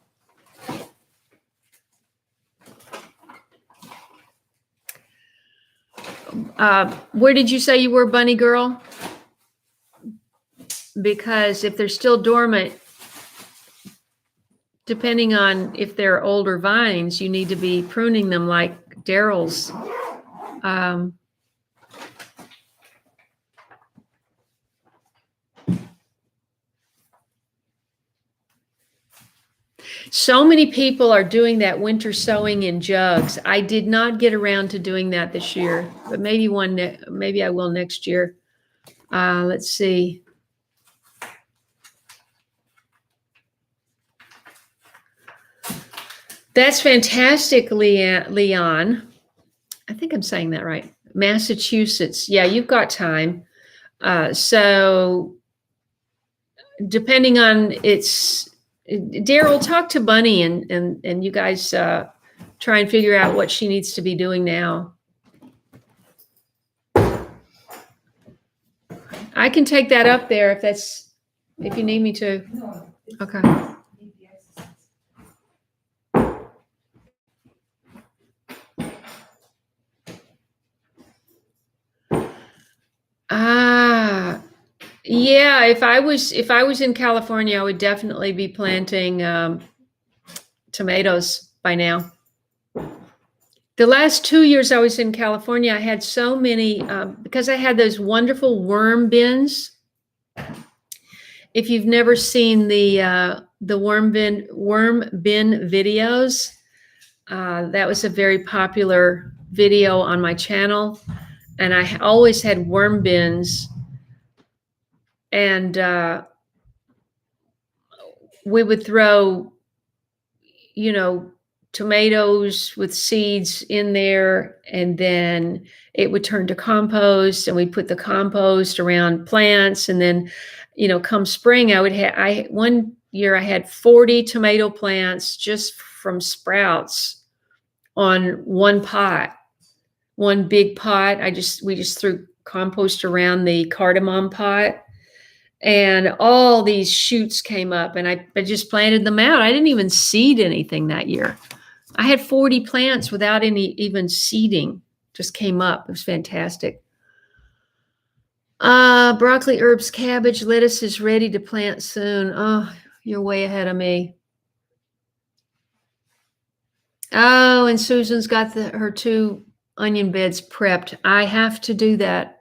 Where did you say you were, bunny girl? Because if they're still dormant, depending on if they're older vines, you need to be pruning them like Daryl's. So many people are doing that winter sowing in jugs. I did not get around to doing that this year, but maybe I will next year. Let's see. That's fantastic, Leon. I think I'm saying that right. Massachusetts. Yeah, you've got time. So depending on Daryl, talk to Bunny and you guys try and figure out what she needs to be doing now. I can take that up there if you need me to. Okay. Yeah, if I was in California, I would definitely be planting tomatoes by now. The last 2 years I was in California, I had so many because I had those wonderful worm bins. If you've never seen the worm bin videos, that was a very popular video on my channel, and I always had worm bins. And we would throw, tomatoes with seeds in there, and then it would turn to compost, and we'd put the compost around plants. And then, come spring, one year I had 40 tomato plants just from sprouts on one big pot. We just threw compost around the cardamom pot. And all these shoots came up, and I just planted them out. I didn't even seed anything that year. I had 40 plants without even seeding, just came up. It was fantastic. Broccoli, herbs, cabbage, lettuce is ready to plant soon. Oh, you're way ahead of me. Oh, and Susan's got her 2 onion beds prepped. I have to do that.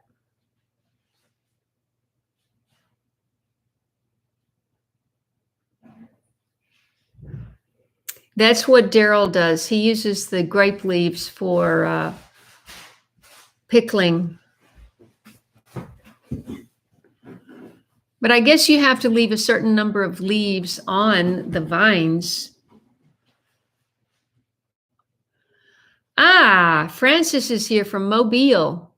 That's what Daryl does. He uses the grape leaves for pickling. But I guess you have to leave a certain number of leaves on the vines. Francis is here from Mobile,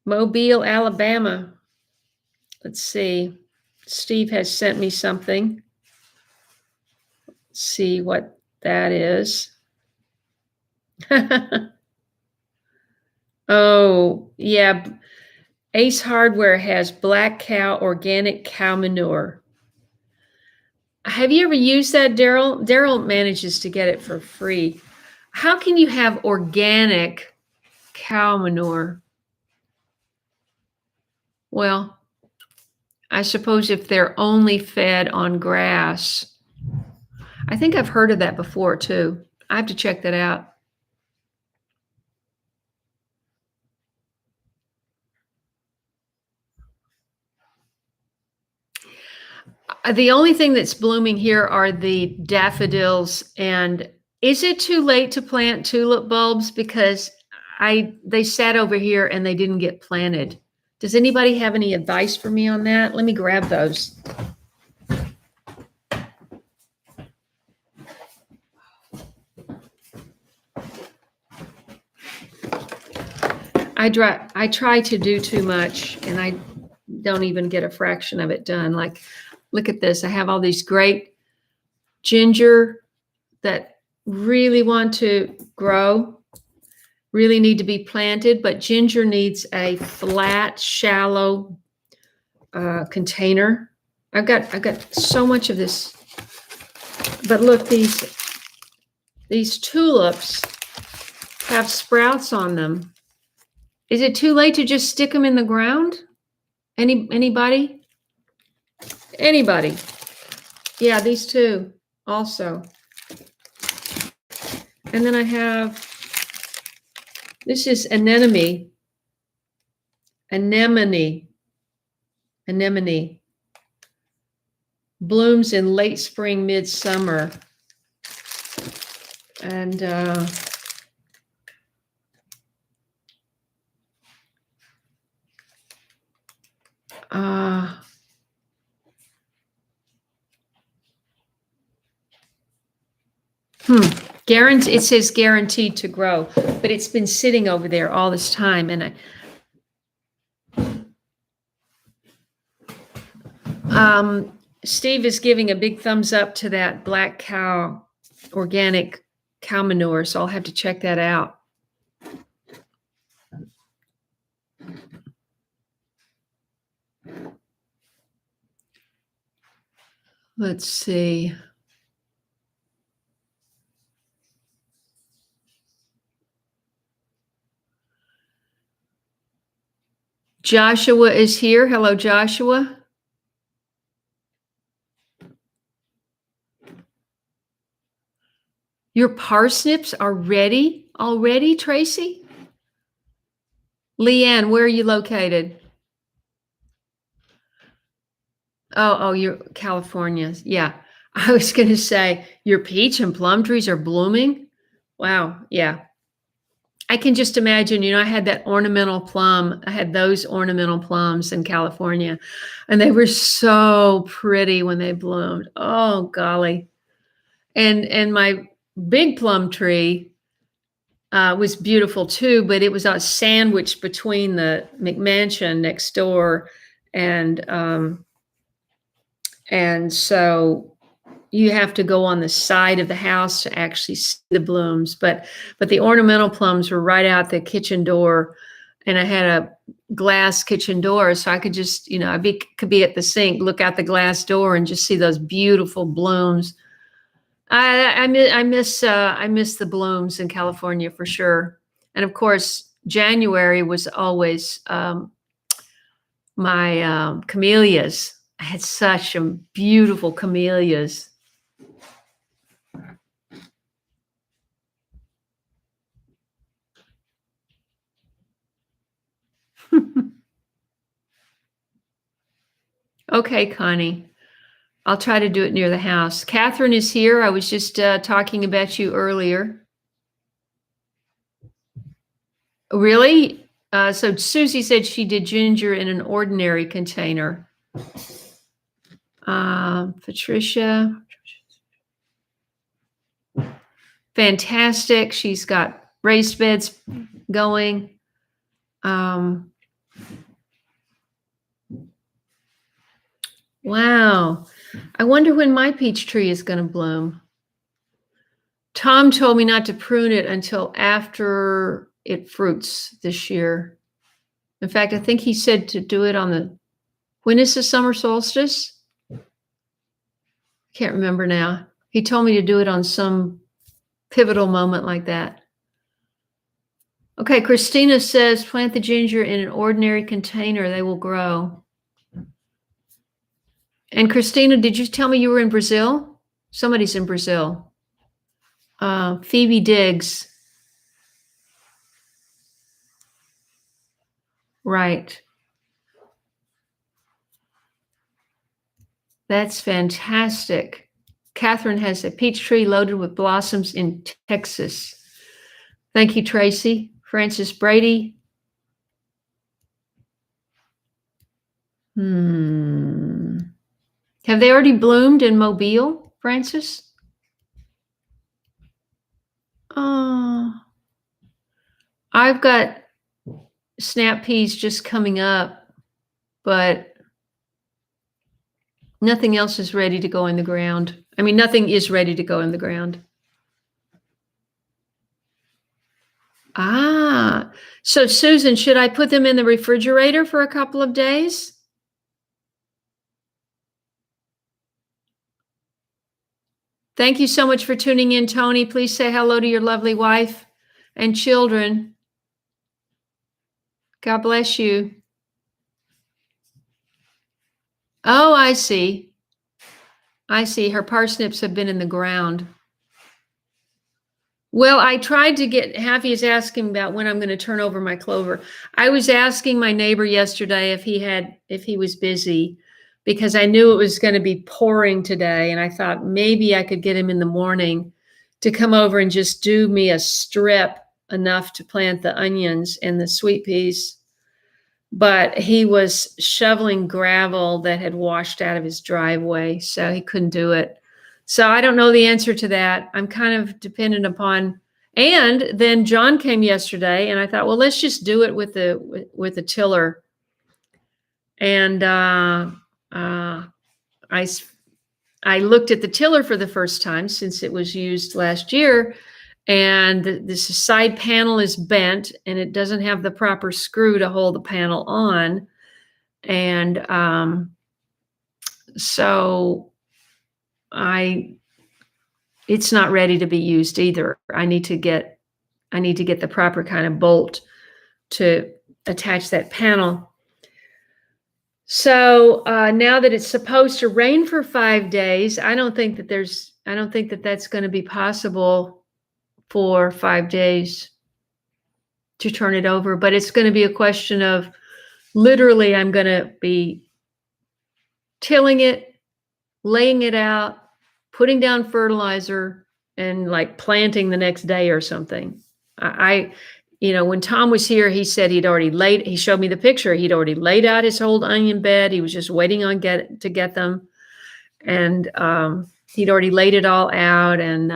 Alabama. Let's see. Steve has sent me something. See what that is. Oh, yeah. Ace Hardware has Black Cow organic cow manure. Have you ever used that, Daryl? Daryl manages to get it for free. How can you have organic cow manure? Well, I suppose if they're only fed on grass. I think I've heard of that before too. I have to check that out. The only thing that's blooming here are the daffodils. And is it too late to plant tulip bulbs? Because they sat over here and they didn't get planted. Does anybody have any advice for me on that? Let me grab those. I try to do too much and I don't even get a fraction of it done. Like, look at this. I have all these great ginger that really want to grow, really need to be planted, but ginger needs a flat, shallow container. I've got so much of this. But look, these tulips have sprouts on them. Is it too late to just stick them in the ground? Anybody? Anybody? Yeah, these two also. And then I have, this is anemone. Anemone. Blooms in late spring, midsummer. And it says guaranteed to grow, but it's been sitting over there all this time. And Steve is giving a big thumbs up to that Black Cow organic cow manure, so I'll have to check that out. Let's see. Joshua is here. Hello, Joshua. Your parsnips are ready already, Tracy? Leanne, where are you located? Oh, you're California. Yeah. I was going to say your peach and plum trees are blooming. Wow. Yeah. I can just imagine, I had that ornamental plum. I had those ornamental plums in California, and they were so pretty when they bloomed. Oh, golly. And my big plum tree was beautiful too, but it was sandwiched between the McMansion next door. And so you have to go on the side of the house to actually see the blooms, but the ornamental plums were right out the kitchen door, and I had a glass kitchen door, so I could just, could be at the sink, look out the glass door, and just see those beautiful blooms. I miss the blooms in California for sure, and of course January was always my camellias. I had such beautiful camellias. Okay, Connie. I'll try to do it near the house. Catherine is here. I was just talking about you earlier. Really? So Susie said she did ginger in an ordinary container. Patricia. Fantastic. She's got raised beds going. Wow. I wonder when my peach tree is going to bloom. Tom told me not to prune it until after it fruits this year. In fact, I think he said to do it when is the summer solstice? Can't remember now. He told me to do it on some pivotal moment like that. Okay, Christina says, plant the ginger in an ordinary container. They will grow. And Christina, did you tell me you were in Brazil? Somebody's in Brazil. Phoebe Diggs. Right. That's fantastic. Catherine has a peach tree loaded with blossoms in Texas. Thank you, Tracy. Francis Brady. Have they already bloomed in Mobile, Francis? I've got snap peas just coming up, but nothing else is ready to go in the ground. I mean, nothing is ready to go in the ground. So Susan, should I put them in the refrigerator for a couple of days? Thank you so much for tuning in, Tony. Please say hello to your lovely wife and children. God bless you. Oh, I see. I see. Her parsnips have been in the ground. Well, I tried to get, Happy is asking about when I'm going to turn over my clover. I was asking my neighbor yesterday if he was busy, because I knew it was going to be pouring today. And I thought maybe I could get him in the morning to come over and just do me a strip enough to plant the onions and the sweet peas. But he was shoveling gravel that had washed out of his driveway, so he couldn't do it. So I don't know the answer to that. I'm kind of dependent upon, and then John came yesterday and I thought, well, let's just do it with the tiller. And I looked at the tiller for the first time since it was used last year, and this side panel is bent and it doesn't have the proper screw to hold the panel on. And so it's not ready to be used either. I need to get the proper kind of bolt to attach that panel. So now that it's supposed to rain for 5 days, I don't think that that's going to be possible for 5 days to turn it over, but it's going to be a question of literally I'm going to be tilling it, laying it out, putting down fertilizer, and like planting the next day or something. When Tom was here, he said he showed me the picture. He'd already laid out his whole onion bed. He was just waiting on to get them. And he'd already laid it all out. And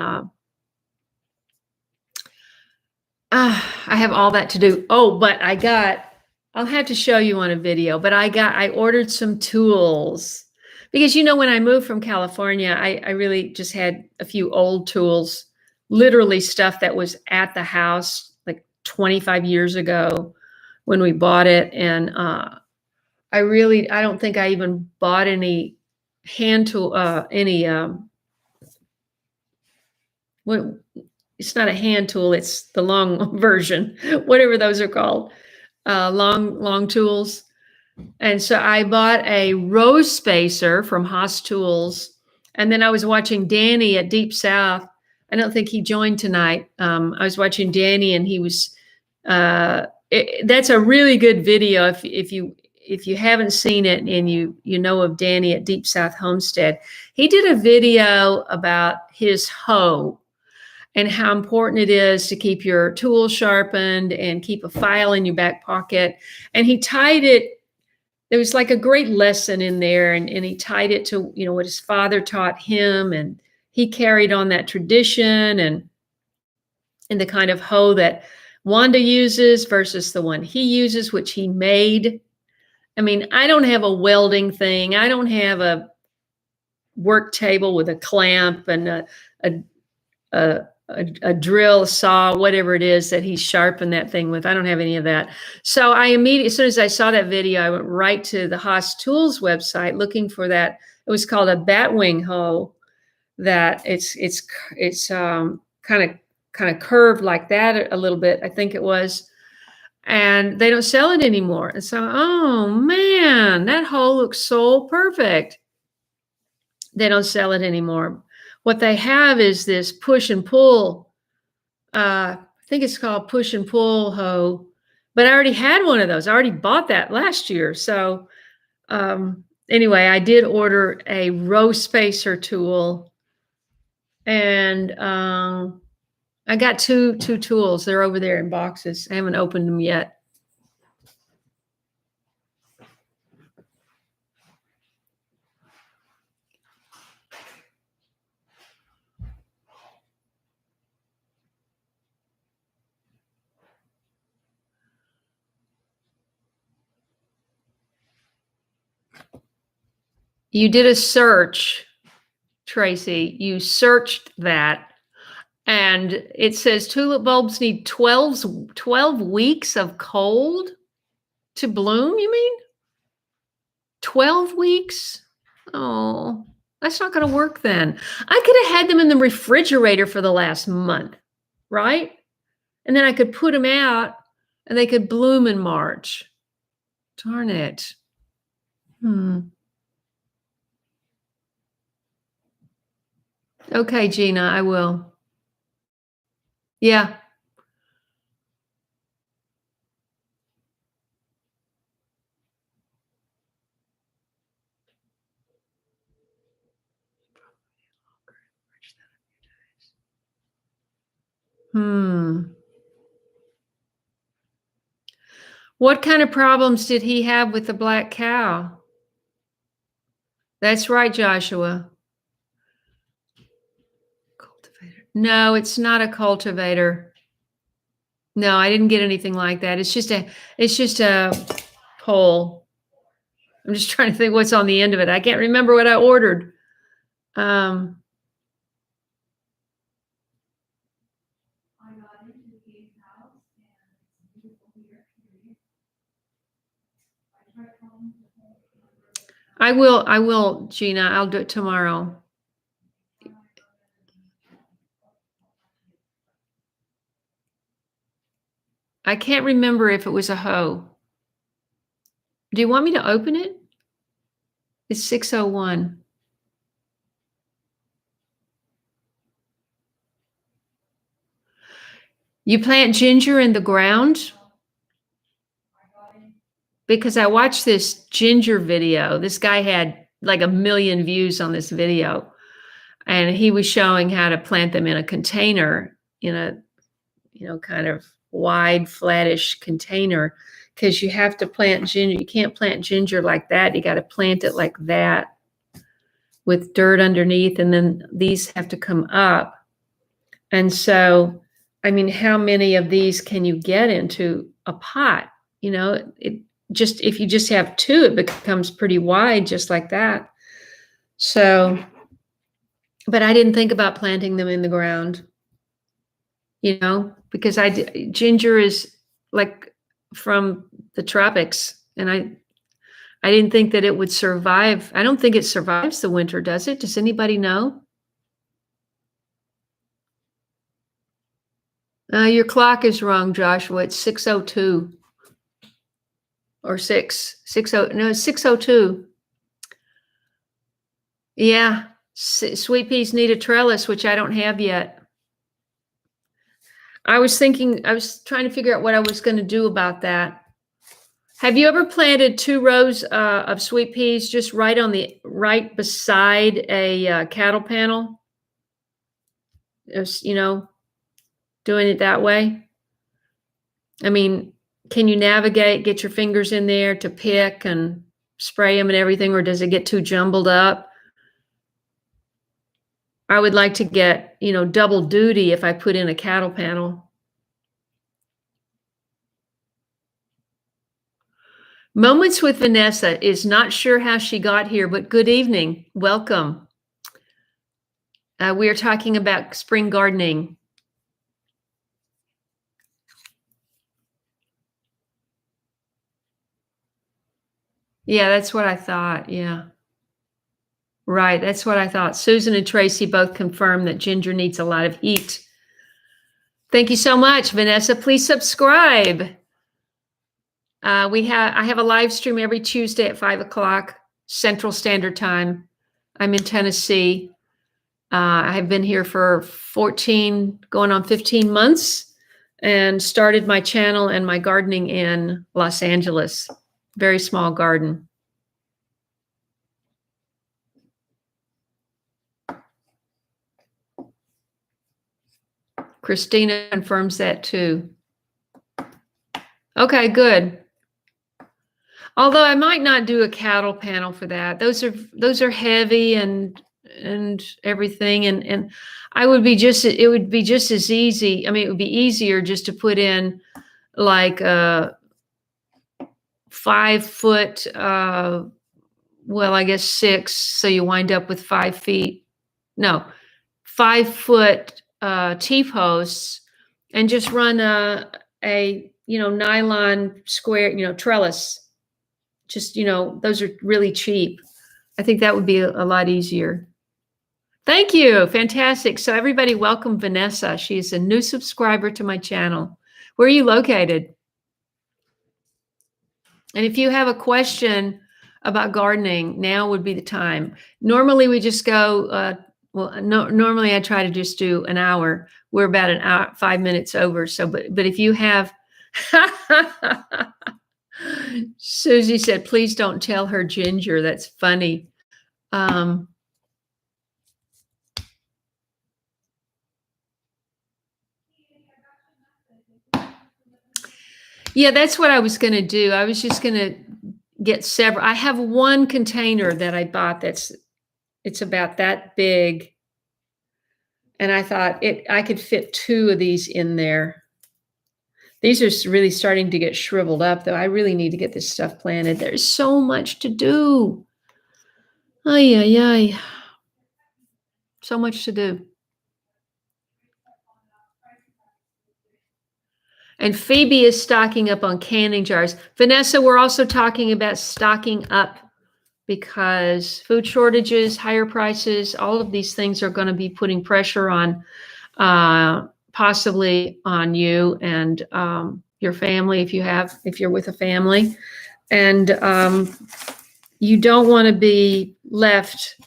I have all that to do. Oh, but I'll have to show you on a video, but I ordered some tools. Because, when I moved from California, I really just had a few old tools, literally stuff that was at the house like 25 years ago when we bought it. And I don't think I even bought any hand tool, it's not a hand tool, it's the long version, whatever those are called, long tools. And so I bought a row spacer from Haas Tools. And then I was watching Danny at Deep South. I don't think he joined tonight. I was watching Danny, and he was, that's a really good video. If you haven't seen it and you know of Danny at Deep South Homestead, he did a video about his hoe and how important it is to keep your tool sharpened and keep a file in your back pocket. And he tied it. There was like a great lesson in there, and he tied it to, what his father taught him, and he carried on that tradition and the kind of hoe that Wanda uses versus the one he uses, which he made. I mean, I don't have a welding thing. I don't have a work table with a clamp and a drill, a saw, whatever it is that he sharpened that thing with. I don't have any of that. So as soon as I saw that video, I went right to the Haas Tools website looking for that. It was called a batwing hoe. That it's kind of curved like that a little bit, I think it was. And they don't sell it anymore. And so, oh man, that hoe looks so perfect. They don't sell it anymore. What they have is this push and pull. I think it's called push and pull hoe, but I already had one of those. I already bought that last year. So anyway, I did order a row spacer tool, and I got two tools. They're over there in boxes. I haven't opened them yet. You did a search, Tracy. You searched that, and it says tulip bulbs need 12 weeks of cold to bloom, you mean? 12 weeks? Oh, that's not going to work then. I could have had them in the refrigerator for the last month, right? And then I could put them out and they could bloom in March. Darn it. Okay, Gina, I will. Yeah. What kind of problems did he have with the black cow? That's right, Joshua. Cultivator. No, it's not a cultivator. No, I didn't get anything like that. It's just a pole. I'm just trying to think what's on the end of it. I can't remember what I ordered. I will, Gina. I'll do it tomorrow. I can't remember if it was a hoe. Do you want me to open it? It's 6:01. You plant ginger in the ground? Because I watched this ginger video. This guy had like 1 million views on this video, and he was showing how to plant them in a container, in a, kind of wide, flattish container, because you have to plant ginger. You can't plant ginger like that. You got to plant it like that with dirt underneath, and then these have to come up. And so, I mean, how many of these can you get into a pot? If you just have two, it becomes pretty wide, just like that. So, but I didn't think about planting them in the ground, because ginger is like from the tropics, and I didn't think that it would survive. I don't think it survives the winter, does it? Does anybody know? Your clock is wrong, Joshua. It's 6:02. Or 6:0. No, it's 6:02. Yeah. Sweet peas need a trellis, which I don't have yet. I was trying to figure out what I was going to do about that. Have you ever planted 2 rows of sweet peas just right beside a cattle panel? Doing it that way? I mean, can you navigate, get your fingers in there to pick and spray them and everything, or does it get too jumbled up? I would like to get, double duty if I put in a cattle panel. Moments with Vanessa is not sure how she got here, but good evening. Welcome. We are talking about spring gardening. Yeah, that's what I thought. Yeah. Right. That's what I thought. Susan and Tracy both confirmed that ginger needs a lot of heat. Thank you so much, Vanessa. Please subscribe. I have a live stream every Tuesday at 5 o'clock Central Standard Time. I'm in Tennessee. I have been here for 14, going on 15 months, and started my channel and my gardening in Los Angeles. Very small garden. Christina confirms that too. Okay, good. Although I might not do a cattle panel for that. Those are heavy and everything, and it would be just as easy. I mean, it would be easier just to put in like a 5 foot, well, I guess 6, so you wind up with 5 feet. No, 5 foot T-posts, and just run a nylon square, trellis. Just, those are really cheap. I think that would be a lot easier. Thank you. Fantastic. So everybody, welcome Vanessa. She's a new subscriber to my channel. Where are you located? And if you have a question about gardening, now would be the time. Normally we just go, normally I try to just do an hour. We're about an hour, 5 minutes over. So, but if you have, Susie said, please don't tell her Ginger. That's funny. Yeah, that's what I was going to do. I was just going to get several. I have one container that I bought it's about that big. And I thought I could fit 2 of these in there. These are really starting to get shriveled up, though. I really need to get this stuff planted. There's so much to do. Ay, ay, ay. So much to do. And Phoebe is stocking up on canning jars. Vanessa, we're also talking about stocking up because food shortages, higher prices, all of these things are going to be putting pressure on possibly on you and your family if you're with a family. And you don't want to be left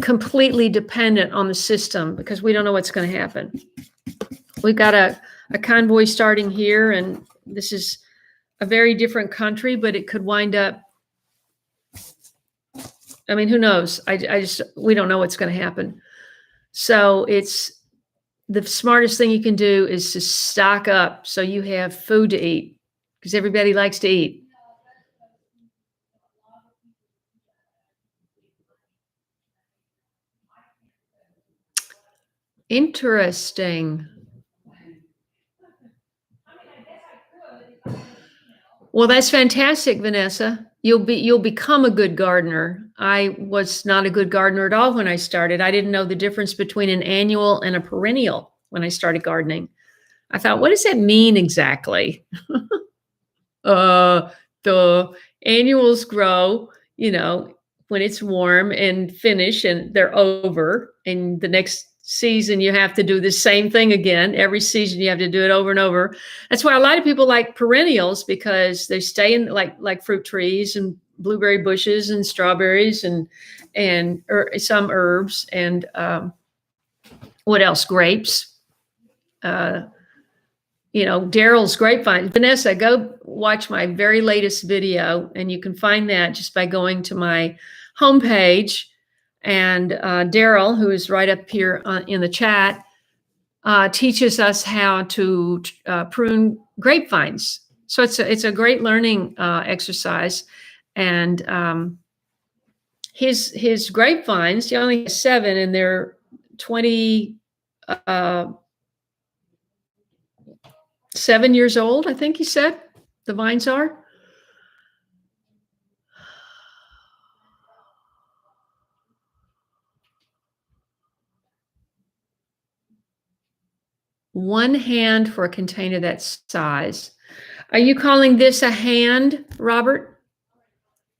completely dependent on the system because we don't know what's going to happen. We've got a convoy starting here, and this is a very different country, but it could wind up, I mean, who knows? We don't know what's going to happen. So it's the smartest thing you can do is to stock up so you have food to eat because everybody likes to eat. Interesting. Well, that's fantastic, Vanessa. You'll become a good gardener. I was not a good gardener at all when I started. I didn't know the difference between an annual and a perennial when I started gardening. I thought, what does that mean exactly? The annuals grow, when it's warm and finish and they're over, and the next season you have to do the same thing again. Every season you have to do it over and over. That's why a lot of people like perennials because they stay in like fruit trees and blueberry bushes and strawberries and some herbs and what else? Grapes. Daryl's grapevine. Vanessa, go watch my very latest video, and you can find that just by going to my homepage. And Daryl, who is right up here in the chat, teaches us how to prune grapevines. So it's a great learning exercise. And his grapevines, he only has 7, and they're 27 years old, I think he said the vines are. One hand for a container that size. Are you calling this a hand, Robert?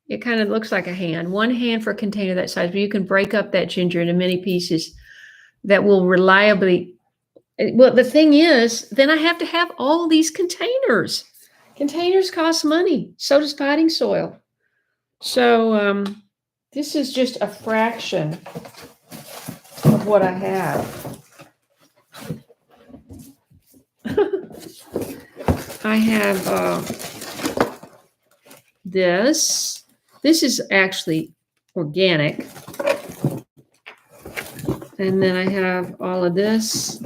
It kind of looks like a hand. One hand for a container that size, but you can break up that ginger into many pieces that will reliably. Well, the thing is, then I have to have all these containers. Containers cost money. So does potting soil. So This is just a fraction of what I have. I have this. This is actually organic. And then I have all of this.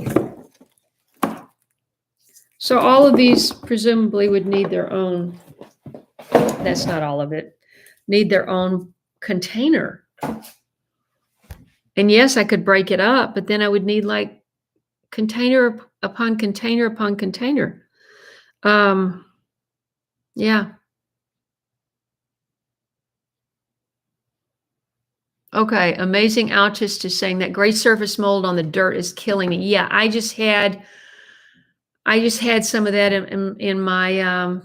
So all of these presumably would need their own, that's not all of it, need their own container. And yes, I could break it up, but then I would need like container upon container upon container. Yeah. Okay, amazing Altist is saying that gray surface mold on the dirt is killing me. Yeah, I just had some of that in my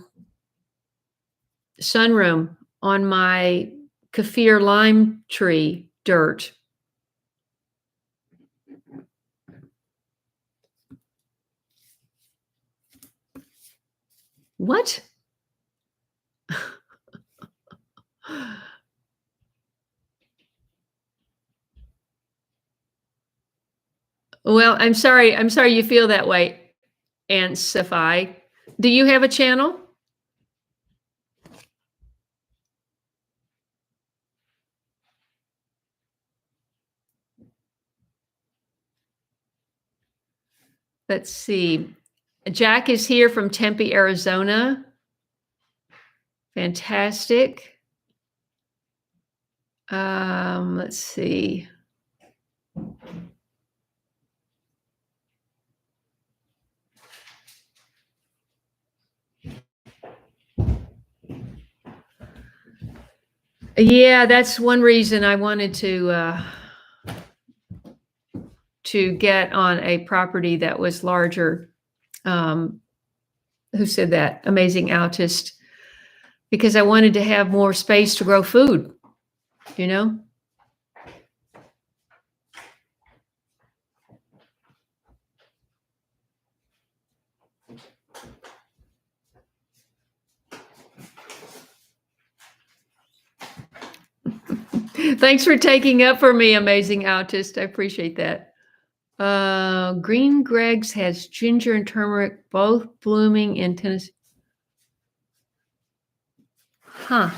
sunroom on my kaffir lime tree dirt. What? Well, I'm sorry you feel that way, Aunt Safai. Do you have a channel? Let's see. Jack is here from Tempe, Arizona. Fantastic. Let's see. Yeah, that's one reason I wanted to get on a property that was larger. Who said that? Amazing Altist. Because I wanted to have more space to grow food, you know? Thanks for taking up for me, Amazing Altist. I appreciate that. Green Greg's has ginger and turmeric both blooming in Tennessee. Huh.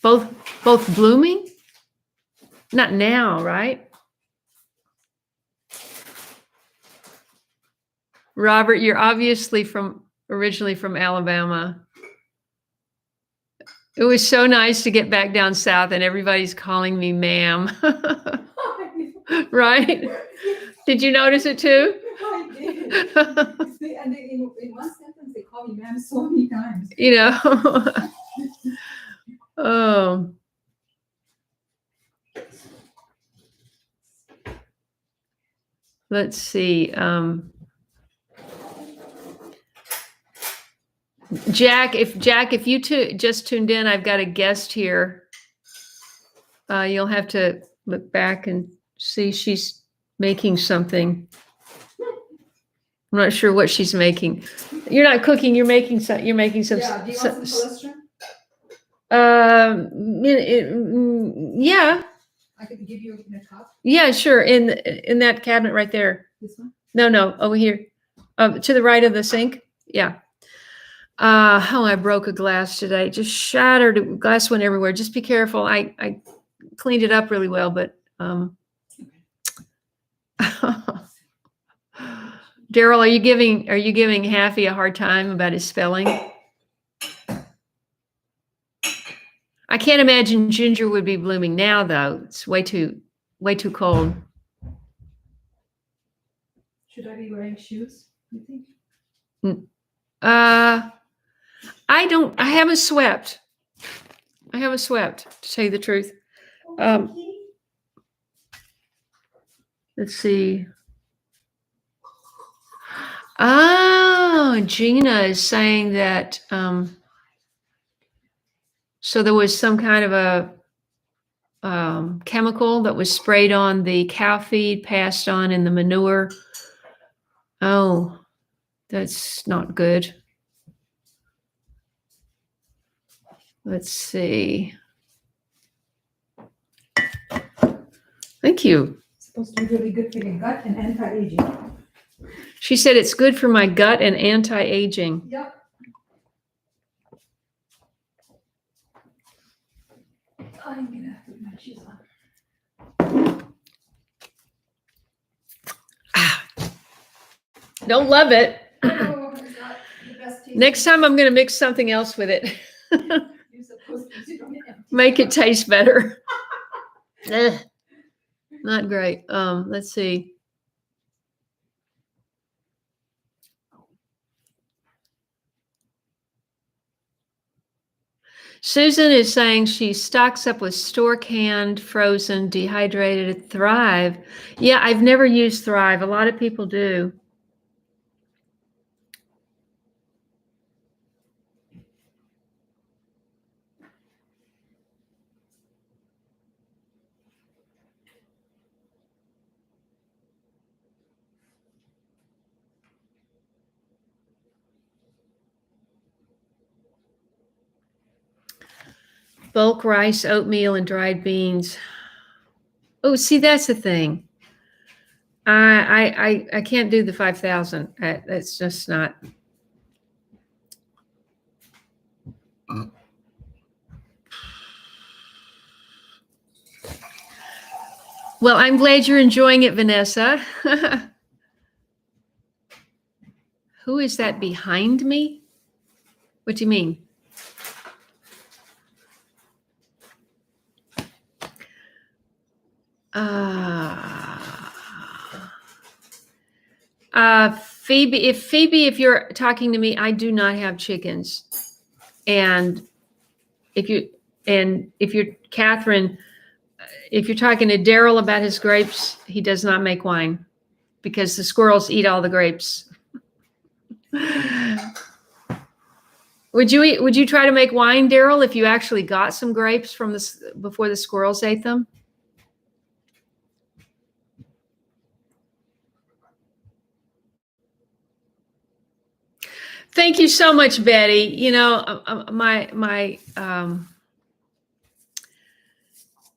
Both blooming? Not now, right? Robert, you're obviously originally from Alabama. It was so nice to get back down south and everybody's calling me ma'am. Right? Did you notice it too? I did. And in one sentence, they call me ma'am so many times. You know. Oh. Let's see. Jack, if you just tuned in, I've got a guest here. You'll have to look back and see she's making something. I'm not sure what she's making. You're not cooking. You're making some. You're making some. Yeah. Do you want some cholesterol? Yeah. I could give you in a cup. Yeah, sure. In that cabinet right there. This one. No, over here. To the right of the sink. Yeah. I broke a glass today. Just shattered. Glass went everywhere. Just be careful. I cleaned it up really well, but Daryl, are you giving Haffy a hard time about his spelling? I can't imagine ginger would be blooming now, though. It's way too cold. Should I be wearing shoes, you think? I haven't swept. To tell you the truth. Let's see. Oh, Gina is saying that so there was some kind of a chemical that was sprayed on the cow feed, passed on in the manure. Oh, that's not good. Let's see. Thank you. It's supposed to be really good for your gut and anti-aging. She said it's good for my gut and anti-aging. Yep. I'm gonna put my shoes on. Don't love it. Oh, it's not the best taste. Next time I'm going to mix something else with it. You're supposed to sit on the empty Make it stomach. taste better. Ugh, not great. Let's see. Susan is saying she stocks up with store canned, frozen, dehydrated Thrive. Yeah, I've never used Thrive. A lot of people do. Bulk rice, oatmeal, and dried beans. Oh, see, that's the thing. I can't do the 5,000. That's just not. Well, I'm glad you're enjoying it, Vanessa. Who is that behind me? What do you mean? Phoebe, if you're talking to me, I do not have chickens. And if you're Catherine, if you're talking to Daryl about his grapes, he does not make wine because the squirrels eat all the grapes. Would you try to make wine, Daryl, if you actually got some grapes from before the squirrels ate them? Thank you so much, Betty. You know,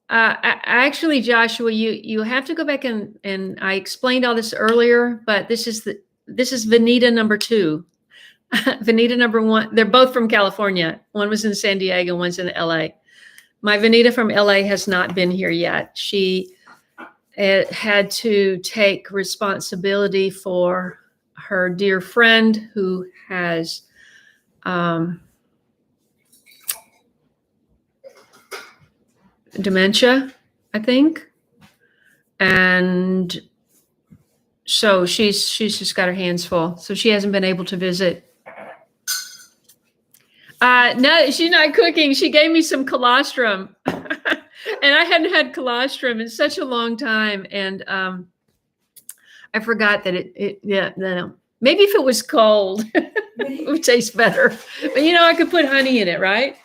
actually, Joshua, you have to go back and I explained all this earlier, but this is Vanita number 2. Vanita number 1. They're both from California. One was in San Diego, one's in LA. My Vanita from LA has not been here yet. She had to take responsibility for her dear friend who has dementia, I think. And so she's just got her hands full. So she hasn't been able to visit. No, she's not cooking. She gave me some colostrum. And I hadn't had colostrum in such a long time. And I forgot that no. Maybe if it was cold, it would taste better. But you know, I could put honey in it, right?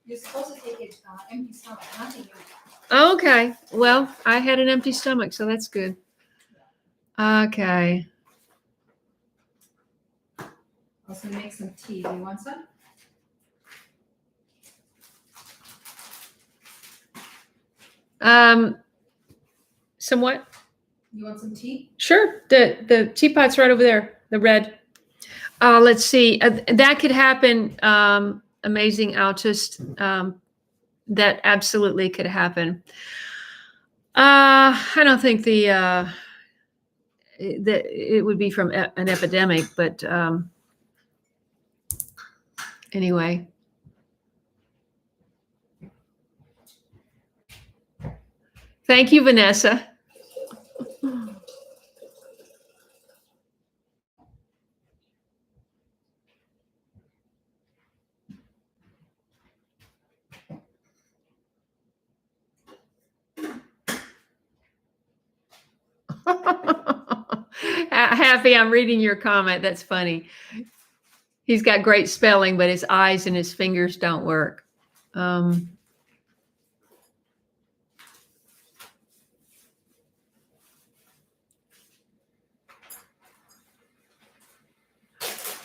You're supposed to take it empty stomach, nothing. Okay. Well, I had an empty stomach, so that's good. Okay. Also make some tea. Do you want some? Somewhat. You want some tea? Sure. The teapot's right over there. The red. Let's see. That could happen. Amazing Altist. That absolutely could happen. I don't think that it would be from an epidemic, but anyway. Thank you, Vanessa. Happy, I'm reading your comment. That's funny. He's got great spelling, but his eyes and his fingers don't work.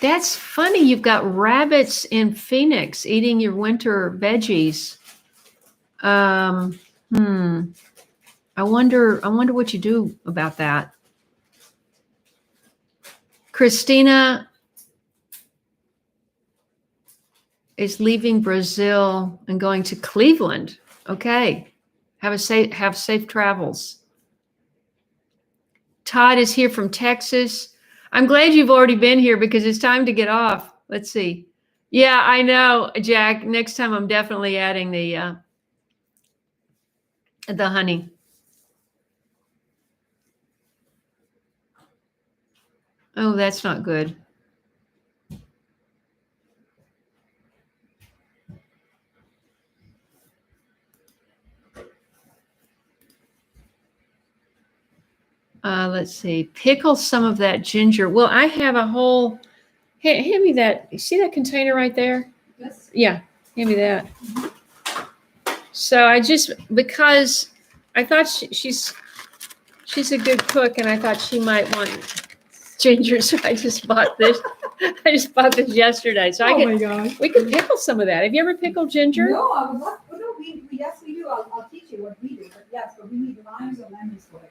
That's funny. You've got rabbits in Phoenix eating your winter veggies. I wonder what you do about that. Christina is leaving Brazil and going to Cleveland. Okay. Have safe travels. Todd is here from Texas. I'm glad you've already been here because it's time to get off. Let's see. Yeah, I know, Jack. Next time I'm definitely adding the honey. Oh, that's not good. Let's see. Pickle some of that ginger. Well, I have a whole. Hand me that. You see that container right there? Yes. Yeah, hand me that. So because I thought she's a good cook, and I thought she might want ginger, so I just bought this. I just bought this yesterday, so Oh my gosh. we could pickle some of that. Have you ever pickled ginger? No, I would love. Oh, no, yes, we do. I'll teach you what we do. But yes, but we need limes or lemons for it.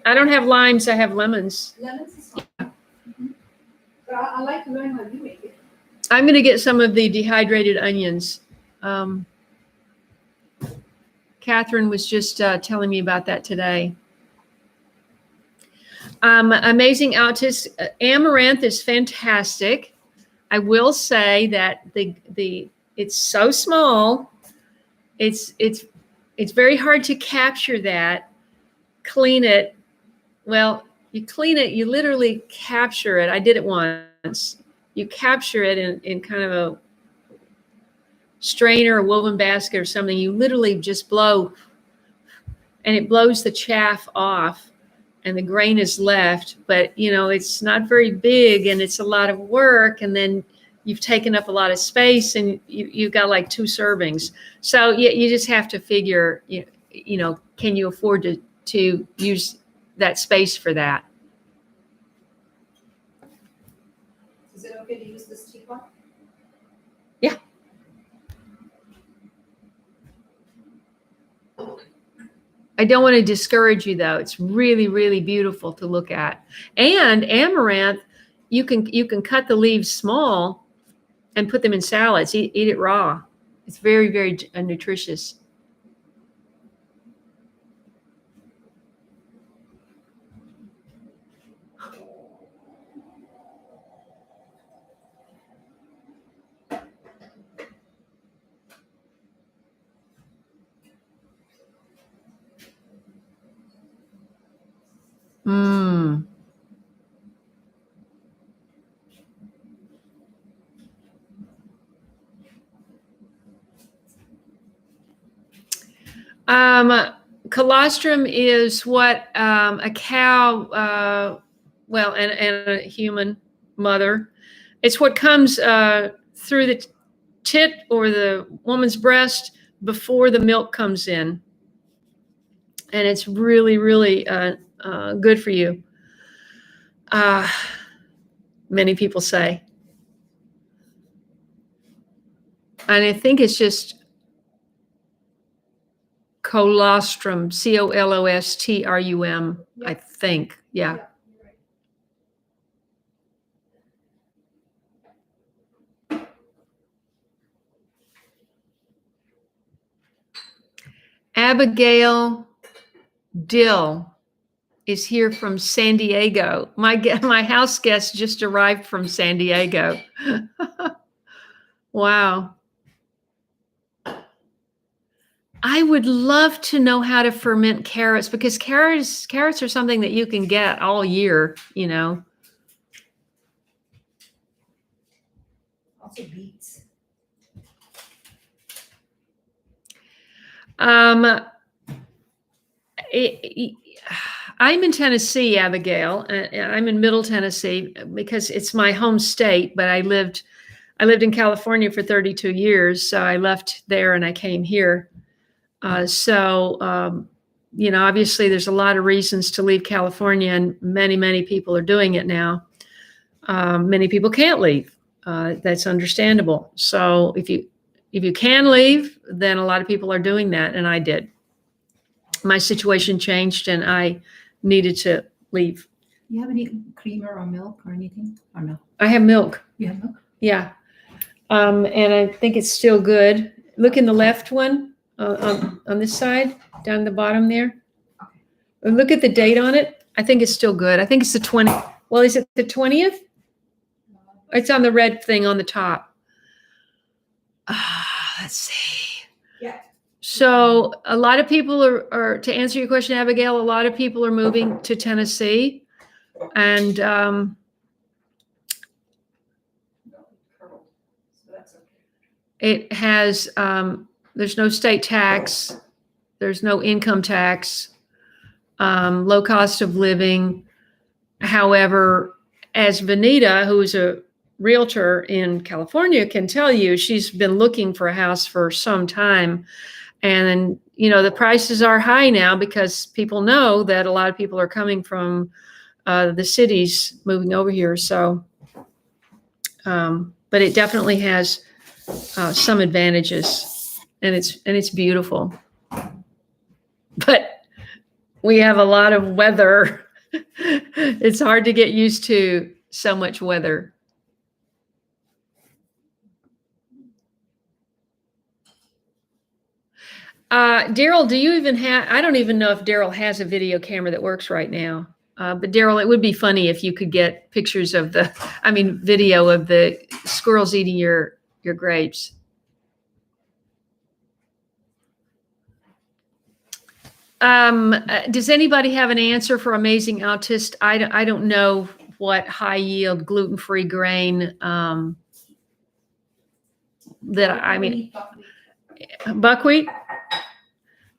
I don't have limes. I have lemons. Lemons is fine. Mhm. But I like to learn how you make it. I'm going to get some of the dehydrated onions. Catherine was just telling me about that today. Amazing Altus. Amaranth is fantastic. I will say that it's so small. It's very hard to capture that. Clean it. Well, you clean it, you literally capture it. I did it once. You capture it in kind of a strainer, a woven basket or something. You literally just blow, and it blows the chaff off, and the grain is left. But, it's not very big, and it's a lot of work. And then you've taken up a lot of space, and you've got like 2 servings. So you just have to figure, can you afford to use that space for that? Is it okay to use this cheap one? Yeah. I don't want to discourage you, though. It's really, really beautiful to look at. And amaranth, you can cut the leaves small and put them in salads. Eat it raw. It's very, very nutritious. Mm. Colostrum is what a cow, and a human mother. It's what comes through the tit or the woman's breast before the milk comes in. And it's really, really good for you. Many people say. And I think it's just colostrum, colostrum, I think. Yeah. You're right. Abigail Dill is here from San Diego. My house guest just arrived from San Diego. Wow. I would love to know how to ferment carrots, because carrots are something that you can get all year, Also beets. I'm in Tennessee, Abigail. I'm in Middle Tennessee because it's my home state, but I lived in California for 32 years. So I left there and I came here. Obviously there's a lot of reasons to leave California, and many, many people are doing it now. Many people can't leave. That's understandable. So if you can leave, then a lot of people are doing that, and I did. my situation changed and I needed to leave. You have any creamer or milk or anything? Or no? I have milk. You have milk? Yeah. And I think it's still good. Look in the left one on this side, down the bottom there. Look at the date on it. I think it's still good. I think it's the 20. Well, is it the 20th? It's on the red thing on the top. Let's see. Yeah. So a lot of people are, to answer your question, Abigail, a lot of people are moving to Tennessee. And So that's okay. it has, there's no state tax. There's no income tax, low cost of living. However, as Vanita, who is a realtor in California, can tell you, she's been looking for a house for some time. And, you know, the prices are high now because people know that a lot of people are coming from the cities moving over here. So, but it definitely has some advantages, and it's beautiful. But we have a lot of weather. It's hard to get used to so much weather. Daryl, do you even have, I don't even know if Daryl has a video camera that works right now. But Daryl, it would be funny if you could get pictures of video of the squirrels eating your grapes. Does anybody have an answer for Amazing Altist? I don't know what high yield gluten-free grain buckwheat,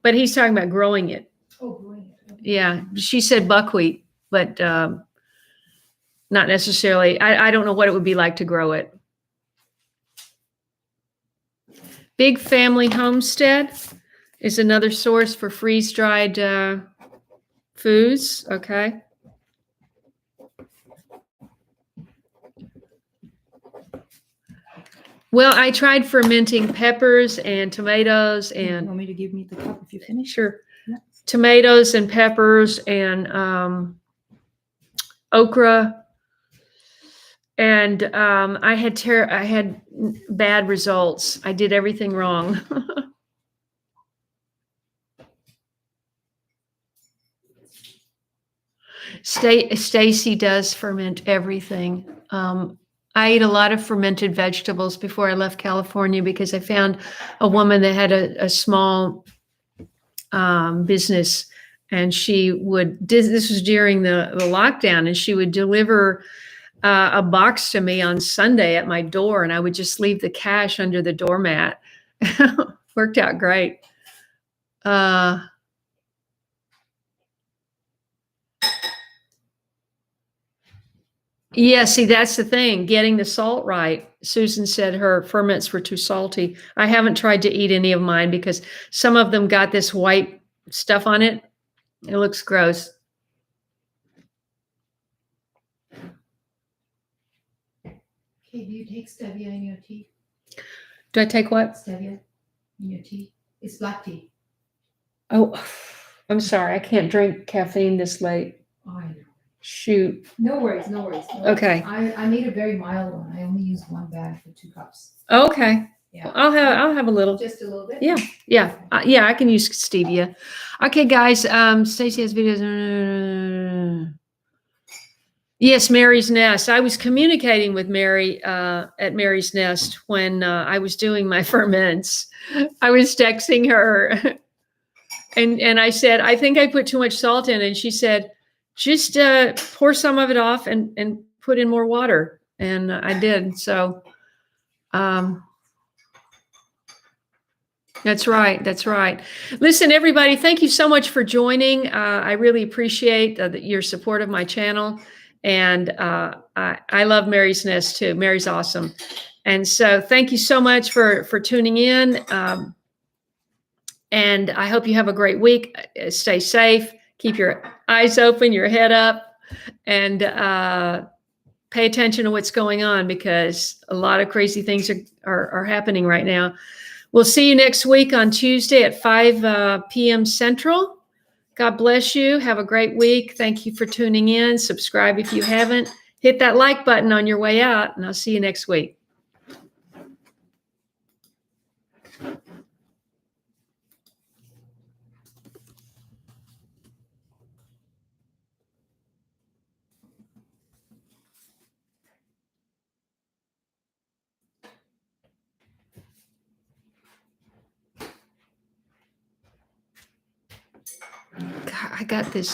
but he's talking about growing it. Oh, growing it. Okay. Yeah, she said buckwheat, but not necessarily. I don't know what it would be like to grow it. Big Family Homestead is another source for freeze-dried foods. Okay. Well, I tried fermenting peppers and tomatoes You and want me to give me the cup if you finish? sure, Yeah. tomatoes and peppers and okra. And I had bad results. I did everything wrong. Stacy does ferment everything. I ate a lot of fermented vegetables before I left California because I found a woman that had a small business, and she would, this was during the lockdown, and she would deliver a box to me on Sunday at my door, and I would just leave the cash under the doormat. Worked out great. Yeah, see, that's the thing, getting the salt right. Susan said her ferments were too salty. I haven't tried to eat any of mine because some of them got this white stuff on it. It looks gross. Okay, do you take stevia in your tea? Do I take what? Stevia in your tea? It's black tea. Oh, I'm sorry. I can't drink caffeine this late. Oh, I know. Shoot. No worries, no worries. No worries. Okay. I made a very mild one. I only used one bag for 2 cups. Okay. Yeah. I'll have a little. Just a little bit? Yeah. Yeah. Yeah, I can use stevia. Okay, guys. Stacey has videos. Yes, Mary's Nest. I was communicating with Mary at Mary's Nest when I was doing my ferments. I was texting her and I said, I think I put too much salt in. And she said, just pour some of it off and put in more water. And I did. So that's right. That's right. Listen, everybody, thank you so much for joining. I really appreciate your support of my channel. And I love Mary's Nest too. Mary's awesome. And so thank you so much for tuning in. And I hope you have a great week. Stay safe. Keep your eyes open, your head up, and pay attention to what's going on because a lot of crazy things are happening right now. We'll see you next week on Tuesday at 5 p.m. Central. God bless you. Have a great week. Thank you for tuning in. Subscribe if you haven't. Hit that like button on your way out, and I'll see you next week. God, I got this